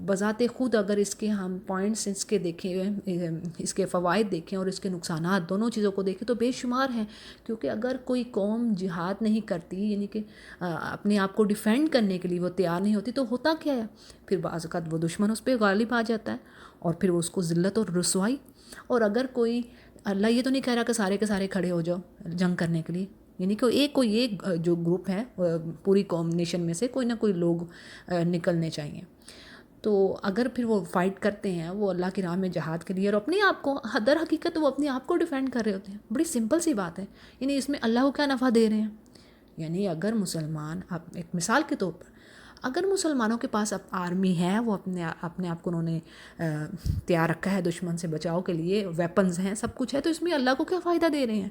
بذات خود اگر اس کے ہم پوائنٹس اس کے دیکھیں، اس کے فوائد دیکھیں اور اس کے نقصانات، دونوں چیزوں کو دیکھیں تو بے شمار ہیں۔ کیونکہ اگر کوئی قوم جہاد نہیں کرتی، یعنی کہ اپنے آپ کو ڈیفینڈ کرنے کے لیے وہ تیار نہیں ہوتی، تو ہوتا کیا ہے؟ پھر بعض اوقات وہ دشمن اس پہ غالب آ جاتا ہے اور پھر وہ اس کو ذلت اور رسوائی۔ اور اگر کوئی، اللہ یہ تو نہیں کہہ رہا کہ سارے کے سارے کھڑے ہو جاؤ جنگ کرنے کے لیے، یعنی کہ کوئی ایک جو گروپ ہے پوری قوم نیشن میں سے کوئی نہ کوئی لوگ نکلنے چاہیے۔ تو اگر پھر وہ فائٹ کرتے ہیں، وہ اللہ کی راہ میں جہاد کے لیے، اور اپنے آپ کو در حقیقت وہ اپنے آپ کو ڈیفینڈ کر رہے ہوتے ہیں، بڑی سمپل سی بات ہے، یعنی اس میں اللہ کو کیا نفع دے رہے ہیں؟ یعنی اگر مسلمان، ایک مثال کے طور پر اگر مسلمانوں کے پاس اب آرمی ہے، وہ اپنے آپ کو انہوں نے تیار رکھا ہے دشمن سے بچاؤ کے لیے، ویپنز ہیں، سب کچھ ہے، تو اس میں اللہ کو کیا فائدہ دے رہے ہیں؟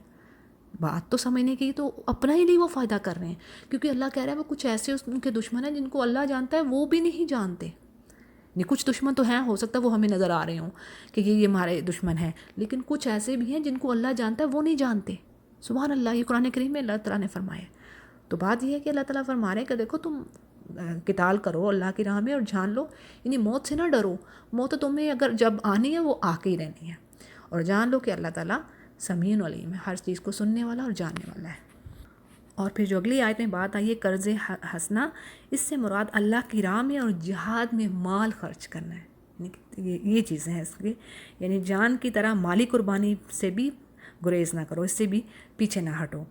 بات تو سمجھنے کی، تو اپنا ہی نہیں وہ فائدہ کر رہے ہیں، کیونکہ اللہ کہہ رہا ہے وہ کچھ ایسے ان کے دشمن ہیں جن کو اللہ جانتا ہے وہ بھی نہیں جانتے۔ نہیں، کچھ دشمن تو ہیں، ہو سکتا ہے وہ ہمیں نظر آ رہے ہوں کہ یہ ہمارے دشمن ہیں، لیکن کچھ ایسے بھی ہیں جن کو اللہ جانتا ہے وہ نہیں جانتے۔ سبحان اللہ، یہ قرآن کریم میں اللہ تعالیٰ نے فرمایا۔ تو بات یہ ہے کہ اللہ تعالیٰ فرما رہے ہیں کہ دیکھو تم قتال کرو اللہ کی راہ میں اور جان لو، یعنی موت سے نہ ڈرو، موت تو تمہیں اگر جب آنی ہے وہ آ کے ہی رہنی ہے، اور جان لو کہ اللہ تعالیٰ سمیع علیم ہے، ہر چیز کو سننے والا اور جاننے والا ہے۔ اور پھر جو اگلی آیت میں بات آئی ہے قرض حسنہ، اس سے مراد اللہ کی راہ میں اور جہاد میں مال خرچ کرنا ہے، یعنی یہ چیزیں ہیں اس کی، یعنی جان کی طرح مالی قربانی سے بھی گریز نہ کرو، اس سے بھی پیچھے نہ ہٹو۔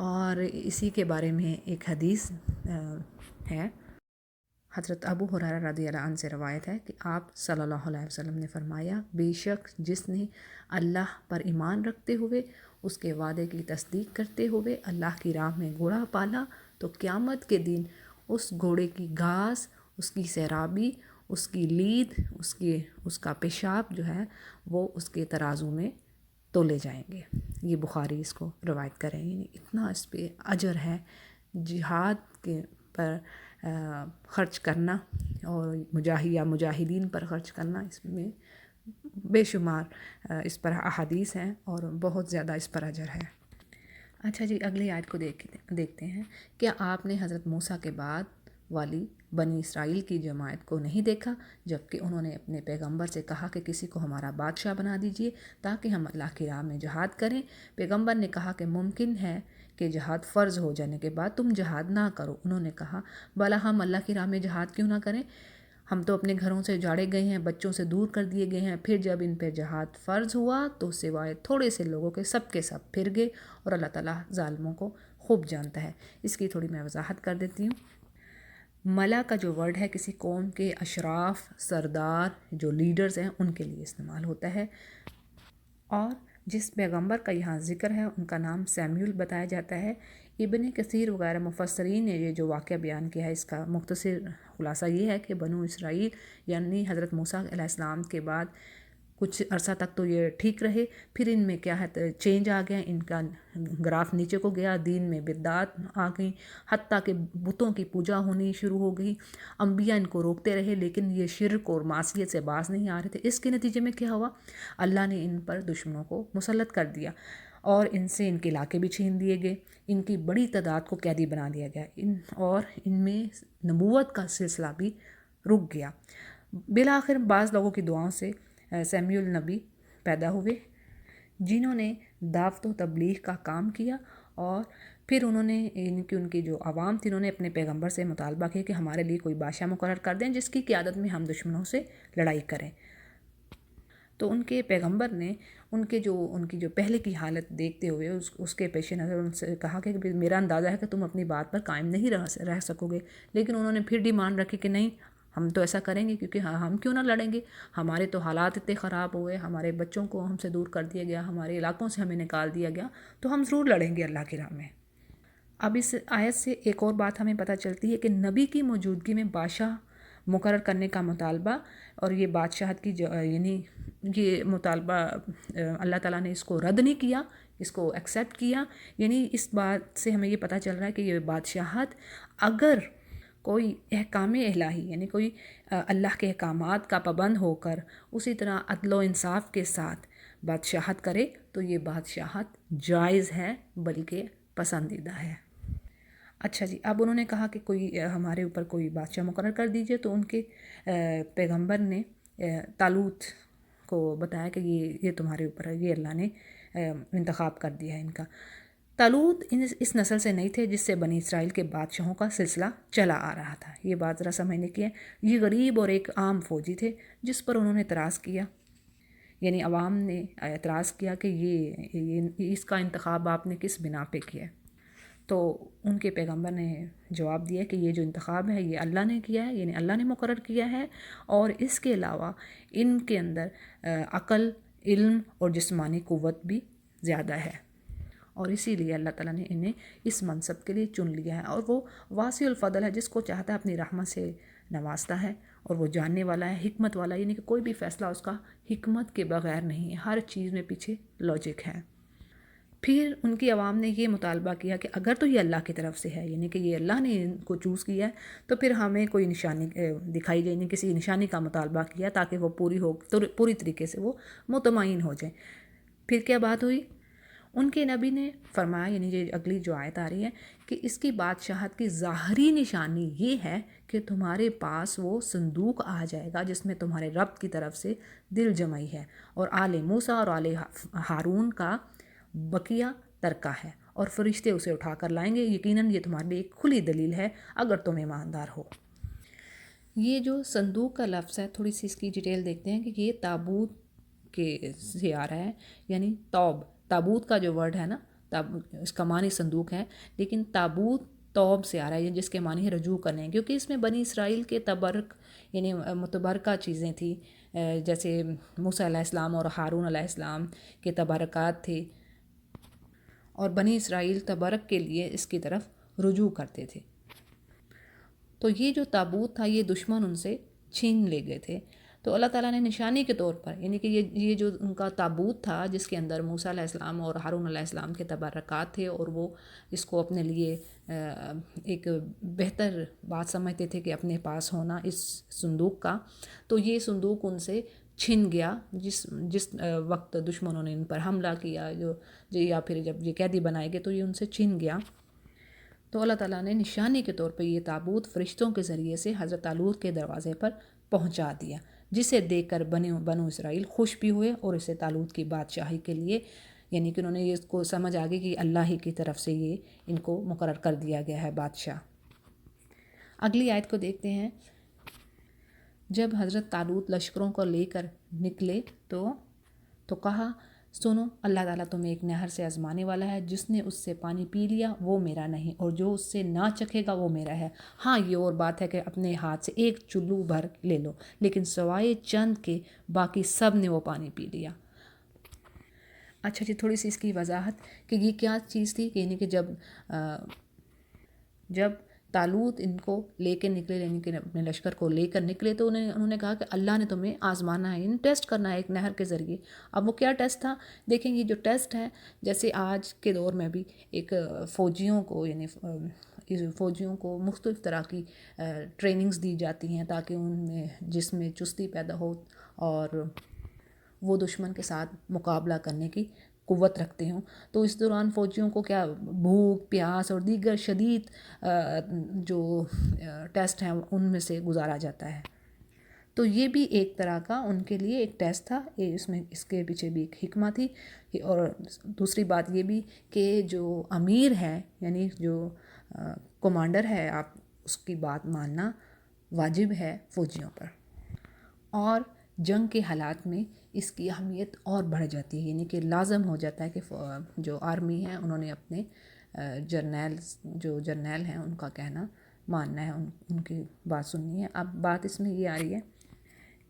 اور اسی کے بارے میں ایک حدیث ہے، حضرت ابو ہریرہ رضی اللہ عنہ سے روایت ہے کہ آپ صلی اللہ علیہ وسلم نے فرمایا، بے شک جس نے اللہ پر ایمان رکھتے ہوئے اس کے وعدے کی تصدیق کرتے ہوئے اللہ کی راہ میں گھوڑا پالا، تو قیامت کے دن اس گھوڑے کی گھاس، اس کی سیرابی، اس کی لید، اس کا پیشاب جو ہے وہ اس کے ترازو میں تولے جائیں گے۔ یہ بخاری اس کو روایت کریں، یعنی اتنا اس پہ اجر ہے جہاد کے پر خرچ کرنا، اور مجاہدین پر خرچ کرنا، اس میں بے شمار اس پر احادیث ہیں اور بہت زیادہ اس پر اجر ہے۔ اچھا جی، اگلی آیت کو دیکھتے ہیں۔ کیا آپ نے حضرت موسیٰ کے بعد والی بنی اسرائیل کی جماعت کو نہیں دیکھا جبکہ انہوں نے اپنے پیغمبر سے کہا کہ کسی کو ہمارا بادشاہ بنا دیجئے تاکہ ہم اللہ کی راہ میں جہاد کریں؟ پیغمبر نے کہا کہ ممکن ہے کہ جہاد فرض ہو جانے کے بعد تم جہاد نہ کرو۔ انہوں نے کہا بھلا ہم اللہ کی راہ میں جہاد کیوں نہ کریں؟ ہم تو اپنے گھروں سے جاڑے گئے ہیں، بچوں سے دور کر دیے گئے ہیں۔ پھر جب ان پہ جہاد فرض ہوا تو سوائے تھوڑے سے لوگوں کے سب پھر گئے، اور اللہ تعالیٰ ظالموں کو خوب جانتا ہے۔ اس کی تھوڑی میں وضاحت کر دیتی ہوں۔ ملا کا جو ورڈ ہے کسی قوم کے اشراف، سردار، جو لیڈرز ہیں ان کے لیے استعمال ہوتا ہے، اور جس پیغمبر کا یہاں ذکر ہے ان کا نام سیمیول بتایا جاتا ہے۔ ابن کثیر وغیرہ مفسرین نے یہ جو واقعہ بیان کیا ہے اس کا مختصر خلاصہ یہ ہے کہ بنو اسرائیل یعنی حضرت موسیٰ علیہ السلام کے بعد کچھ عرصہ تک تو یہ ٹھیک رہے، پھر ان میں کیا ہے چینج آ گیا، ان کا گراف نیچے کو گیا، دین میں بدعات آ گئیں، حتیٰ کہ بتوں کی پوجا ہونی شروع ہو گئی۔ انبیاء ان کو روکتے رہے لیکن یہ شرک اور معصیت سے باز نہیں آ رہے تھے۔ اس کے نتیجے میں کیا ہوا؟ اللہ نے ان پر دشمنوں کو مسلط کر دیا اور ان سے ان کے علاقے بھی چھین دیے گئے، ان کی بڑی تعداد کو قیدی بنا دیا گیا، اور ان میں نبوت کا سلسلہ بھی رک گیا۔ بالآخر بعض لوگوں کی دعاؤں سے سیمیول نبی پیدا ہوئے جنہوں نے دعوت و تبلیغ کا کام کیا، اور پھر انہوں نے ان کی جو عوام تھی، انہوں نے اپنے پیغمبر سے مطالبہ کیا کہ ہمارے لیے کوئی بادشاہ مقرر کر دیں جس کی قیادت میں ہم دشمنوں سے لڑائی کریں۔ تو ان کے پیغمبر نے ان کی جو پہلے کی حالت دیکھتے ہوئے اس کے پیش نظر ان سے کہا کہ میرا اندازہ ہے کہ تم اپنی بات پر قائم نہیں رہ سکو گے، لیکن انہوں نے پھر ڈیمانڈ رکھی کہ نہیں، ہم تو ایسا کریں گے، کیونکہ ہم کیوں نہ لڑیں گے، ہمارے تو حالات اتنے خراب ہوئے، ہمارے بچوں کو ہم سے دور کر دیا گیا، ہمارے علاقوں سے ہمیں نکال دیا گیا، تو ہم ضرور لڑیں گے اللہ کی راہ میں۔ اب اس آیت سے ایک اور بات ہمیں پتہ چلتی ہے کہ نبی کی موجودگی میں بادشاہ مقرر کرنے کا مطالبہ اور یہ بادشاہت کی یعنی یہ مطالبہ اللہ تعالیٰ نے اس کو رد نہیں کیا، اس کو ایکسیپٹ کیا۔ یعنی اس بات سے ہمیں یہ پتہ چل رہا ہے کہ یہ بادشاہت اگر کوئی احکام الہی یعنی کوئی اللہ کے احکامات کا پابند ہو کر اسی طرح عدل و انصاف کے ساتھ بادشاہت کرے تو یہ بادشاہت جائز ہے، بلکہ پسندیدہ ہے۔ اچھا جی، اب انہوں نے کہا کہ کوئی ہمارے اوپر کوئی بادشاہ مقرر کر دیجئے، تو ان کے پیغمبر نے طالوت کو بتایا کہ یہ تمہارے اوپر ہے، یہ اللہ نے انتخاب کر دیا ہے ان کا۔ طالوت اس نسل سے نہیں تھے جس سے بنی اسرائیل کے بادشاہوں کا سلسلہ چلا آ رہا تھا، یہ بات ذرا سمجھنے کی ہے۔ یہ غریب اور ایک عام فوجی تھے جس پر انہوں نے اعتراض کیا، یعنی عوام نے اعتراض کیا کہ یہ اس کا انتخاب آپ نے کس بنا پہ کیا ہے؟ تو ان کے پیغمبر نے جواب دیا کہ یہ جو انتخاب ہے یہ اللہ نے کیا ہے، یعنی اللہ نے مقرر کیا ہے، اور اس کے علاوہ ان کے اندر عقل، علم اور جسمانی قوت بھی زیادہ ہے، اور اسی لیے اللہ تعالیٰ نے انہیں اس منصب کے لیے چن لیا ہے، اور وہ واسع الفضل ہے، جس کو چاہتا ہے اپنی رحمت سے نوازتا ہے، اور وہ جاننے والا ہے، حکمت والا، یعنی کہ کوئی بھی فیصلہ اس کا حکمت کے بغیر نہیں ہے، ہر چیز میں پیچھے لاجک ہے۔ پھر ان کی عوام نے یہ مطالبہ کیا کہ اگر تو یہ اللہ کی طرف سے ہے، یعنی کہ یہ اللہ نے ان کو چوز کیا ہے، تو پھر ہمیں کوئی نشانی دکھائی جائے، یعنی کسی نشانی کا مطالبہ کیا تاکہ وہ پوری طریقے سے وہ مطمئن ہو جائیں۔ پھر کیا بات ہوئی؟ ان کے نبی نے فرمایا، یعنی یہ اگلی جو آیت آ رہی ہے، کہ اس کی بادشاہت کی ظاہری نشانی یہ ہے کہ تمہارے پاس وہ صندوق آ جائے گا جس میں تمہارے رب کی طرف سے دل جمعی ہے، اور آل موسیٰ اور آل ہارون کا بقیہ ترکہ ہے، اور فرشتے اسے اٹھا کر لائیں گے، یقیناً یہ تمہارے لیے ایک کھلی دلیل ہے اگر تم ایماندار ہو۔ یہ جو صندوق کا لفظ ہے، تھوڑی سی اس کی ڈیٹیل دیکھتے ہیں کہ یہ تابوت کے سے آ رہا ہے، یعنی تابوت کا جو ورڈ ہے نا، اس کا معنی صندوق ہے، لیکن تابوت توب سے آ رہا ہے جس کے معنی ہے رجوع کرنے، کیونکہ اس میں بنی اسرائیل کے تبرک یعنی متبرکہ چیزیں تھیں، جیسے موسیٰ علیہ السلام اور ہارون علیہ السلام کے تبرکات تھے، اور بنی اسرائیل تبرک کے لیے اس کی طرف رجوع کرتے تھے۔ تو یہ جو تابوت تھا یہ دشمن ان سے چھین لے گئے تھے، تو اللہ تعالیٰ نے نشانی کے طور پر، یعنی کہ یہ جو ان کا تابوت تھا جس کے اندر موسیٰ علیہ السلام اور ہارون علیہ السلام کے تبرکات تھے، اور وہ اس کو اپنے لیے ایک بہتر بات سمجھتے تھے کہ اپنے پاس ہونا اس صندوق کا، تو یہ صندوق ان سے چھن گیا جس وقت دشمنوں نے ان پر حملہ کیا، یا پھر جب یہ قیدی بنائے گئے تو یہ ان سے چھن گیا۔ تو اللہ تعالیٰ نے نشانی کے طور پر یہ تابوت فرشتوں کے ذریعے سے حضرت طالوت کے دروازے پر پہنچا دیا، جسے دیکھ کر بنو اسرائیل خوش بھی ہوئے، اور اسے طالوت کی بادشاہی کے لیے، یعنی کہ انہوں نے اس کو سمجھ آ گئی کہ اللہ ہی کی طرف سے یہ ان کو مقرر کر دیا گیا ہے بادشاہ۔ اگلی آیت کو دیکھتے ہیں۔ جب حضرت طالوت لشکروں کو لے کر نکلے تو کہا، سنو، اللہ تعالیٰ تمہیں ایک نہر سے آزمانے والا ہے، جس نے اس سے پانی پی لیا وہ میرا نہیں، اور جو اس سے نہ چکھے گا وہ میرا ہے۔ ہاں، یہ اور بات ہے کہ اپنے ہاتھ سے ایک چلو بھر لے لو، لیکن سوائے چند کے باقی سب نے وہ پانی پی لیا۔ اچھا جی، تھوڑی سی اس کی وضاحت کہ یہ کیا چیز تھی، یعنی کہ جب طالوت ان کو لے کے نکلے، یعنی کہ اپنے لشکر کو لے کر نکلے، تو انہوں نے کہا کہ اللہ نے تمہیں آزمانا ہے، یعنی ٹیسٹ کرنا ہے ایک نہر کے ذریعے۔ اب وہ کیا ٹیسٹ تھا؟ دیکھیں، یہ جو ٹیسٹ ہے، جیسے آج کے دور میں بھی ایک فوجیوں کو مختلف طرح کی ٹریننگز دی جاتی ہیں تاکہ ان میں جسم میں چستی پیدا ہو اور وہ دشمن کے ساتھ مقابلہ کرنے کی قوت رکھتے ہوں۔ تو اس دوران فوجیوں کو کیا بھوک، پیاس اور دیگر شدید جو ٹیسٹ ہیں ان میں سے گزارا جاتا ہے۔ تو یہ بھی ایک طرح کا ان کے لیے ایک ٹیسٹ تھا، اس میں اس کے پیچھے بھی ایک حکمہ تھی۔ اور دوسری بات یہ بھی کہ جو امیر ہے یعنی جو کمانڈر ہے، آپ اس کی بات ماننا واجب ہے فوجیوں پر۔ اور جنگ کے حالات میں اس کی اہمیت اور بڑھ جاتی ہے، یعنی کہ لازم ہو جاتا ہے کہ جو آرمی ہے انہوں نے اپنے جرنیل ہیں ان کا کہنا ماننا ہے، ان کی بات سننی ہے۔ اب بات اس میں یہ آ رہی ہے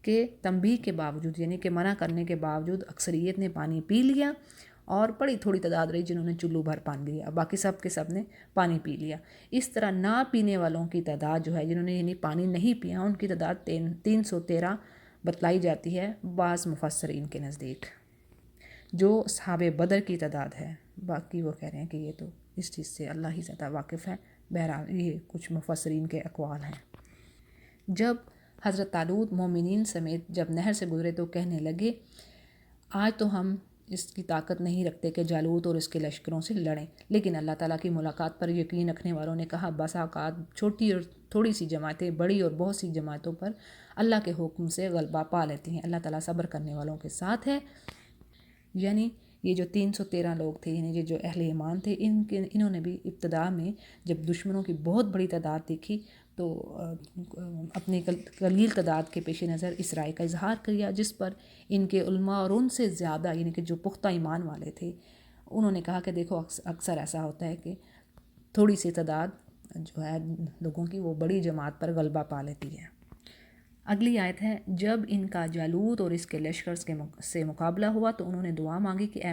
کہ تنبیہ کے باوجود، یعنی کہ منع کرنے کے باوجود اکثریت نے پانی پی لیا، اور بڑی تھوڑی تعداد رہی جنہوں نے چلو بھر پانی لیا، باقی سب کے سب نے پانی پی لیا۔ اس طرح نہ پینے والوں کی تعداد جو ہے، جنہوں نے یعنی پانی نہیں پیا، ان کی تعداد 313 بتلائی جاتی ہے بعض مفسرین کے نزدیک، جو اصحاب بدر کی تعداد ہے۔ باقی وہ کہہ رہے ہیں کہ یہ تو اس چیز سے اللہ ہی زیادہ واقف ہے، بہرحال یہ کچھ مفسرین کے اقوال ہیں۔ جب حضرت طالوت مومنین سمیت جب نہر سے گزرے تو کہنے لگے، آج تو ہم اس کی طاقت نہیں رکھتے کہ جالوت اور اس کے لشکروں سے لڑیں، لیکن اللہ تعالیٰ کی ملاقات پر یقین رکھنے والوں نے کہا، بسا اوقات چھوٹی اور تھوڑی سی جماعتیں بڑی اور بہت سی جماعتوں پر اللہ کے حکم سے غلبہ پا لیتی ہیں، اللہ تعالیٰ صبر کرنے والوں کے ساتھ ہے۔ یعنی یہ جو 313 لوگ تھے، یعنی یہ جو اہل ایمان تھے، انہوں نے بھی ابتدا میں جب دشمنوں کی بہت بڑی تعداد دیکھی تو اپنی قلیل تعداد کے پیش نظر اس رائے کا اظہار کیا، جس پر ان کے علماء اور ان سے زیادہ یعنی کہ جو پختہ ایمان والے تھے انہوں نے کہا کہ دیکھو اکثر ایسا ہوتا ہے کہ تھوڑی سی تعداد جو ہے لوگوں کی وہ بڑی جماعت پر غلبہ پا لیتی ہے۔ اگلی آیت ہے، جب ان کا جالوت اور اس کے لشکر سے مقابلہ ہوا تو انہوں نے دعا مانگی کہ اے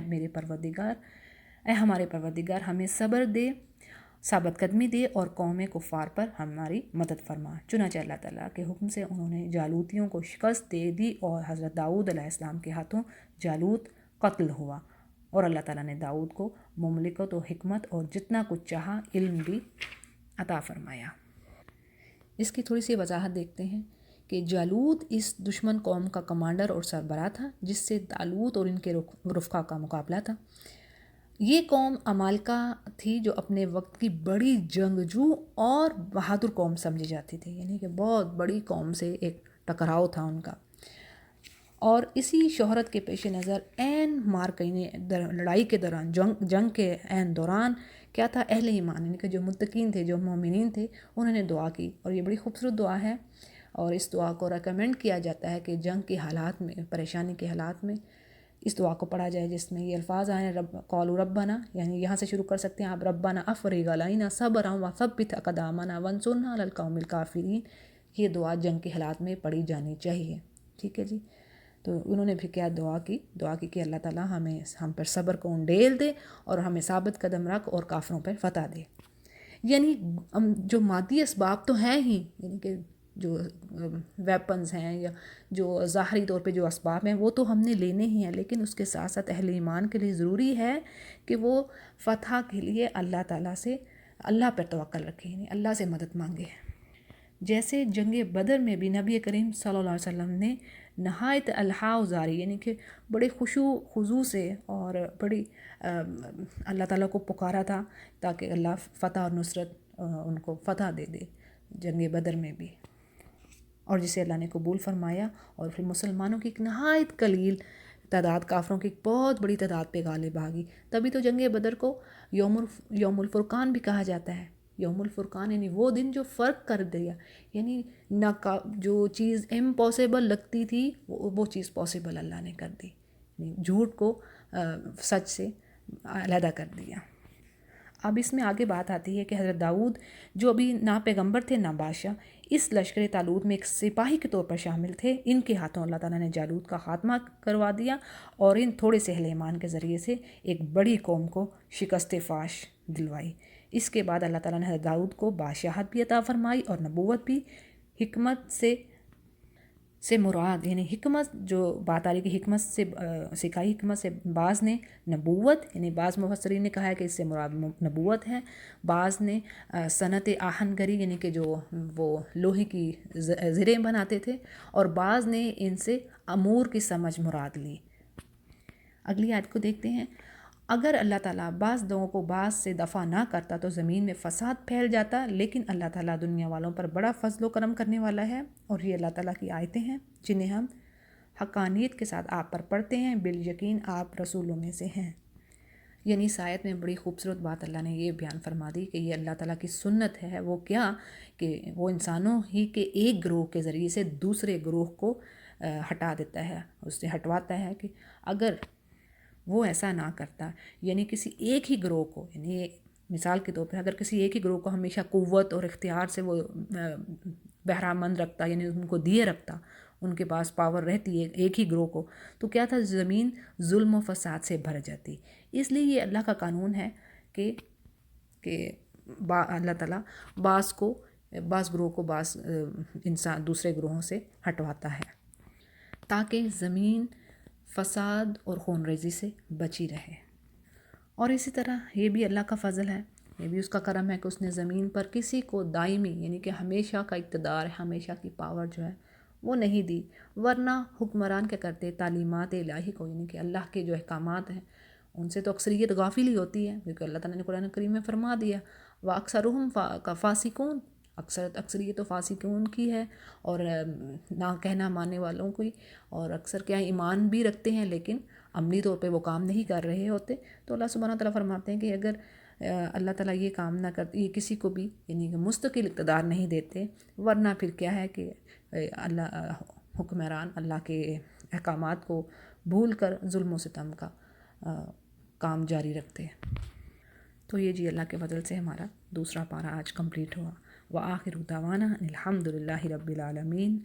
ہمارے پروردگار ہمیں صبر دے، ثابت قدمی دے اور قوم کفار پر ہماری مدد فرما۔ چنانچہ اللہ تعالیٰ کے حکم سے انہوں نے جالوتیوں کو شکست دے دی اور حضرت داؤد علیہ السلام کے ہاتھوں جالوت قتل ہوا، اور اللہ تعالیٰ نے داؤد کو مملکت و حکمت اور جتنا کچھ چاہا علم بھی عطا فرمایا۔ اس کی تھوڑی سی وضاحت دیکھتے ہیں کہ جالوت اس دشمن قوم کا کمانڈر اور سربراہ تھا جس سے طالوت اور ان کے رفقا کا مقابلہ تھا۔ یہ قوم عمالقہ تھی جو اپنے وقت کی بڑی جنگجو اور بہادر قوم سمجھی جاتی تھی، یعنی کہ بہت بڑی قوم سے ایک ٹکراؤ تھا ان کا۔ اور اسی شہرت کے پیش نظر عین لڑائی کے دوران جنگ کے عین دوران کیا تھا، اہل ایمان یعنی کہ جو متقین تھے، جو مومنین تھے، انہوں نے دعا کی، اور یہ بڑی خوبصورت دعا ہے، اور اس دعا کو ریکمینڈ کیا جاتا ہے کہ جنگ کے حالات میں، پریشانی کے حالات میں اس دعا کو پڑھا جائے، جس میں یہ الفاظ آئے قالوا ربنا، یعنی یہاں سے شروع کر سکتے ہیں آپ، ربنا افرغ علینا صبرا وثبت اقدامنا وانصرنا علی القوم الکافرین۔ یہ دعا جنگ کے حالات میں پڑھی جانی چاہیے، ٹھیک ہے جی۔ تو انہوں نے بھی کیا دعا کی کہ اللہ تعالیٰ ہم پر صبر کو انڈیل دے اور ہمیں ثابت قدم رکھ اور کافروں پر فتح دے۔ یعنی جو مادی اسباب تو ہیں ہی، یعنی کہ جو ویپنز ہیں یا جو ظاہری طور پہ جو اسباب ہیں وہ تو ہم نے لینے ہی ہیں، لیکن اس کے ساتھ ساتھ اہل ایمان کے لیے ضروری ہے کہ وہ فتح کے لیے اللہ تعالیٰ سے اللہ پر توکل رکھیں، یعنی اللہ سے مدد مانگے۔ جیسے جنگ بدر میں بھی نبی کریم صلی اللہ علیہ وسلم نے نہایت الحاء زاری، یعنی کہ بڑے خشوع خضوع سے اور بڑی اللہ تعالیٰ کو پکارا تھا تاکہ اللہ فتح اور نصرت ان کو فتح دے دے جنگ بدر میں بھی، اور جسے اللہ نے قبول فرمایا، اور پھر مسلمانوں کی ایک نہایت قلیل تعداد کافروں کی ایک بہت بڑی تعداد پہ غالب آ گئی۔ تبھی تو جنگ بدر کو یوم الفرقان بھی کہا جاتا ہے۔ یوم الفرقان یعنی وہ دن جو فرق کر دیا، یعنی جو چیز امپاسبل لگتی تھی وہ چیز پاسبل اللہ نے کر دی، یعنی جھوٹ کو سچ سے علیحدہ کر دیا۔ اب اس میں آگے بات آتی ہے کہ حضرت داؤد جو ابھی نہ پیغمبر تھے نہ بادشاہ، اس لشکر طالوت میں ایک سپاہی کے طور پر شامل تھے۔ ان کے ہاتھوں اللہ تعالیٰ نے جالوت کا خاتمہ کروا دیا اور ان تھوڑے سے اہل ایمان کے ذریعے سے ایک بڑی قوم کو شکست فاش دلوائی۔ اس کے بعد اللہ تعالیٰ نے حضرت داؤد کو بادشاہت بھی عطا فرمائی اور نبوت بھی۔ حکمت سے مراد یعنی حکمت جو بات آ رہی کہ حکمت سے سکھائی، حکمت سے بعض نے نبوت یعنی بعض مفسرین نے کہا ہے کہ اس سے مراد نبوت ہے، بعض نے صنعت آہن گری یعنی کہ جو وہ لوہے کی زریں بناتے تھے، اور بعض نے ان سے امور کی سمجھ مراد لی۔ اگلی آیت کو دیکھتے ہیں، اگر اللہ تعالیٰ بعض لوگوں کو بعض سے دفع نہ کرتا تو زمین میں فساد پھیل جاتا، لیکن اللہ تعالیٰ دنیا والوں پر بڑا فضل و کرم کرنے والا ہے۔ اور یہ اللہ تعالیٰ کی آیتیں ہیں جنہیں ہم حقانیت کے ساتھ آپ پر پڑھتے ہیں، بالیقین آپ رسولوں میں سے ہیں۔ یعنی اس آیت میں بڑی خوبصورت بات اللہ نے یہ بیان فرما دی کہ یہ اللہ تعالیٰ کی سنت ہے، وہ کیا کہ وہ انسانوں ہی کے ایک گروہ کے ذریعے سے دوسرے گروہ کو ہٹا دیتا ہے، اس سے ہٹواتا ہے کہ اگر وہ ایسا نہ کرتا، یعنی کسی ایک ہی گروہ کو، یعنی مثال کے طور پر اگر کسی ایک ہی گروہ کو ہمیشہ قوت اور اختیار سے وہ بہرامند رکھتا، یعنی ان کو دیے رکھتا، ان کے پاس پاور رہتی ہے ایک ہی گروہ کو، تو کیا تھا، زمین ظلم و فساد سے بھر جاتی۔ اس لیے یہ اللہ کا قانون ہے کہ اللہ تعالیٰ بعض گروہ کو بعض انسان دوسرے گروہوں سے ہٹواتا ہے تاکہ زمین فساد اور خون ریزی سے بچی رہے۔ اور اسی طرح یہ بھی اللہ کا فضل ہے، یہ بھی اس کا کرم ہے کہ اس نے زمین پر کسی کو دائمی، یعنی کہ ہمیشہ کا اقتدار، ہمیشہ کی پاور جو ہے وہ نہیں دی، ورنہ حکمران کیا کرتے، تعلیمات الہی کو، یعنی کہ اللہ کے جو احکامات ہیں ان سے تو اکثریت غافل ہی ہوتی ہے، کیونکہ اللہ تعالیٰ نے قرآن کریم میں فرما دیا وَأَكْثَرُهُمْ فَاسِقُونَ، اکثریت تو فاسقون کی ہے اور نہ کہنا ماننے والوں کی، اور اکثر کیا ایمان بھی رکھتے ہیں لیکن عملی طور پہ وہ کام نہیں کر رہے ہوتے۔ تو اللہ سبحانہ تعالیٰ فرماتے ہیں کہ اگر اللہ تعالیٰ یہ کام نہ کرتے، یہ کسی کو بھی یعنی کہ مستقل اقتدار نہیں دیتے، ورنہ پھر کیا ہے کہ اللہ حکمران اللہ کے احکامات کو بھول کر ظلم و ستم کا کام جاری رکھتے ہیں۔ تو یہ جی اللہ کے فضل سے ہمارا دوسرا پارہ آج کمپلیٹ ہوا۔ وآخر دعوانا الحمد للہ رب العالمین۔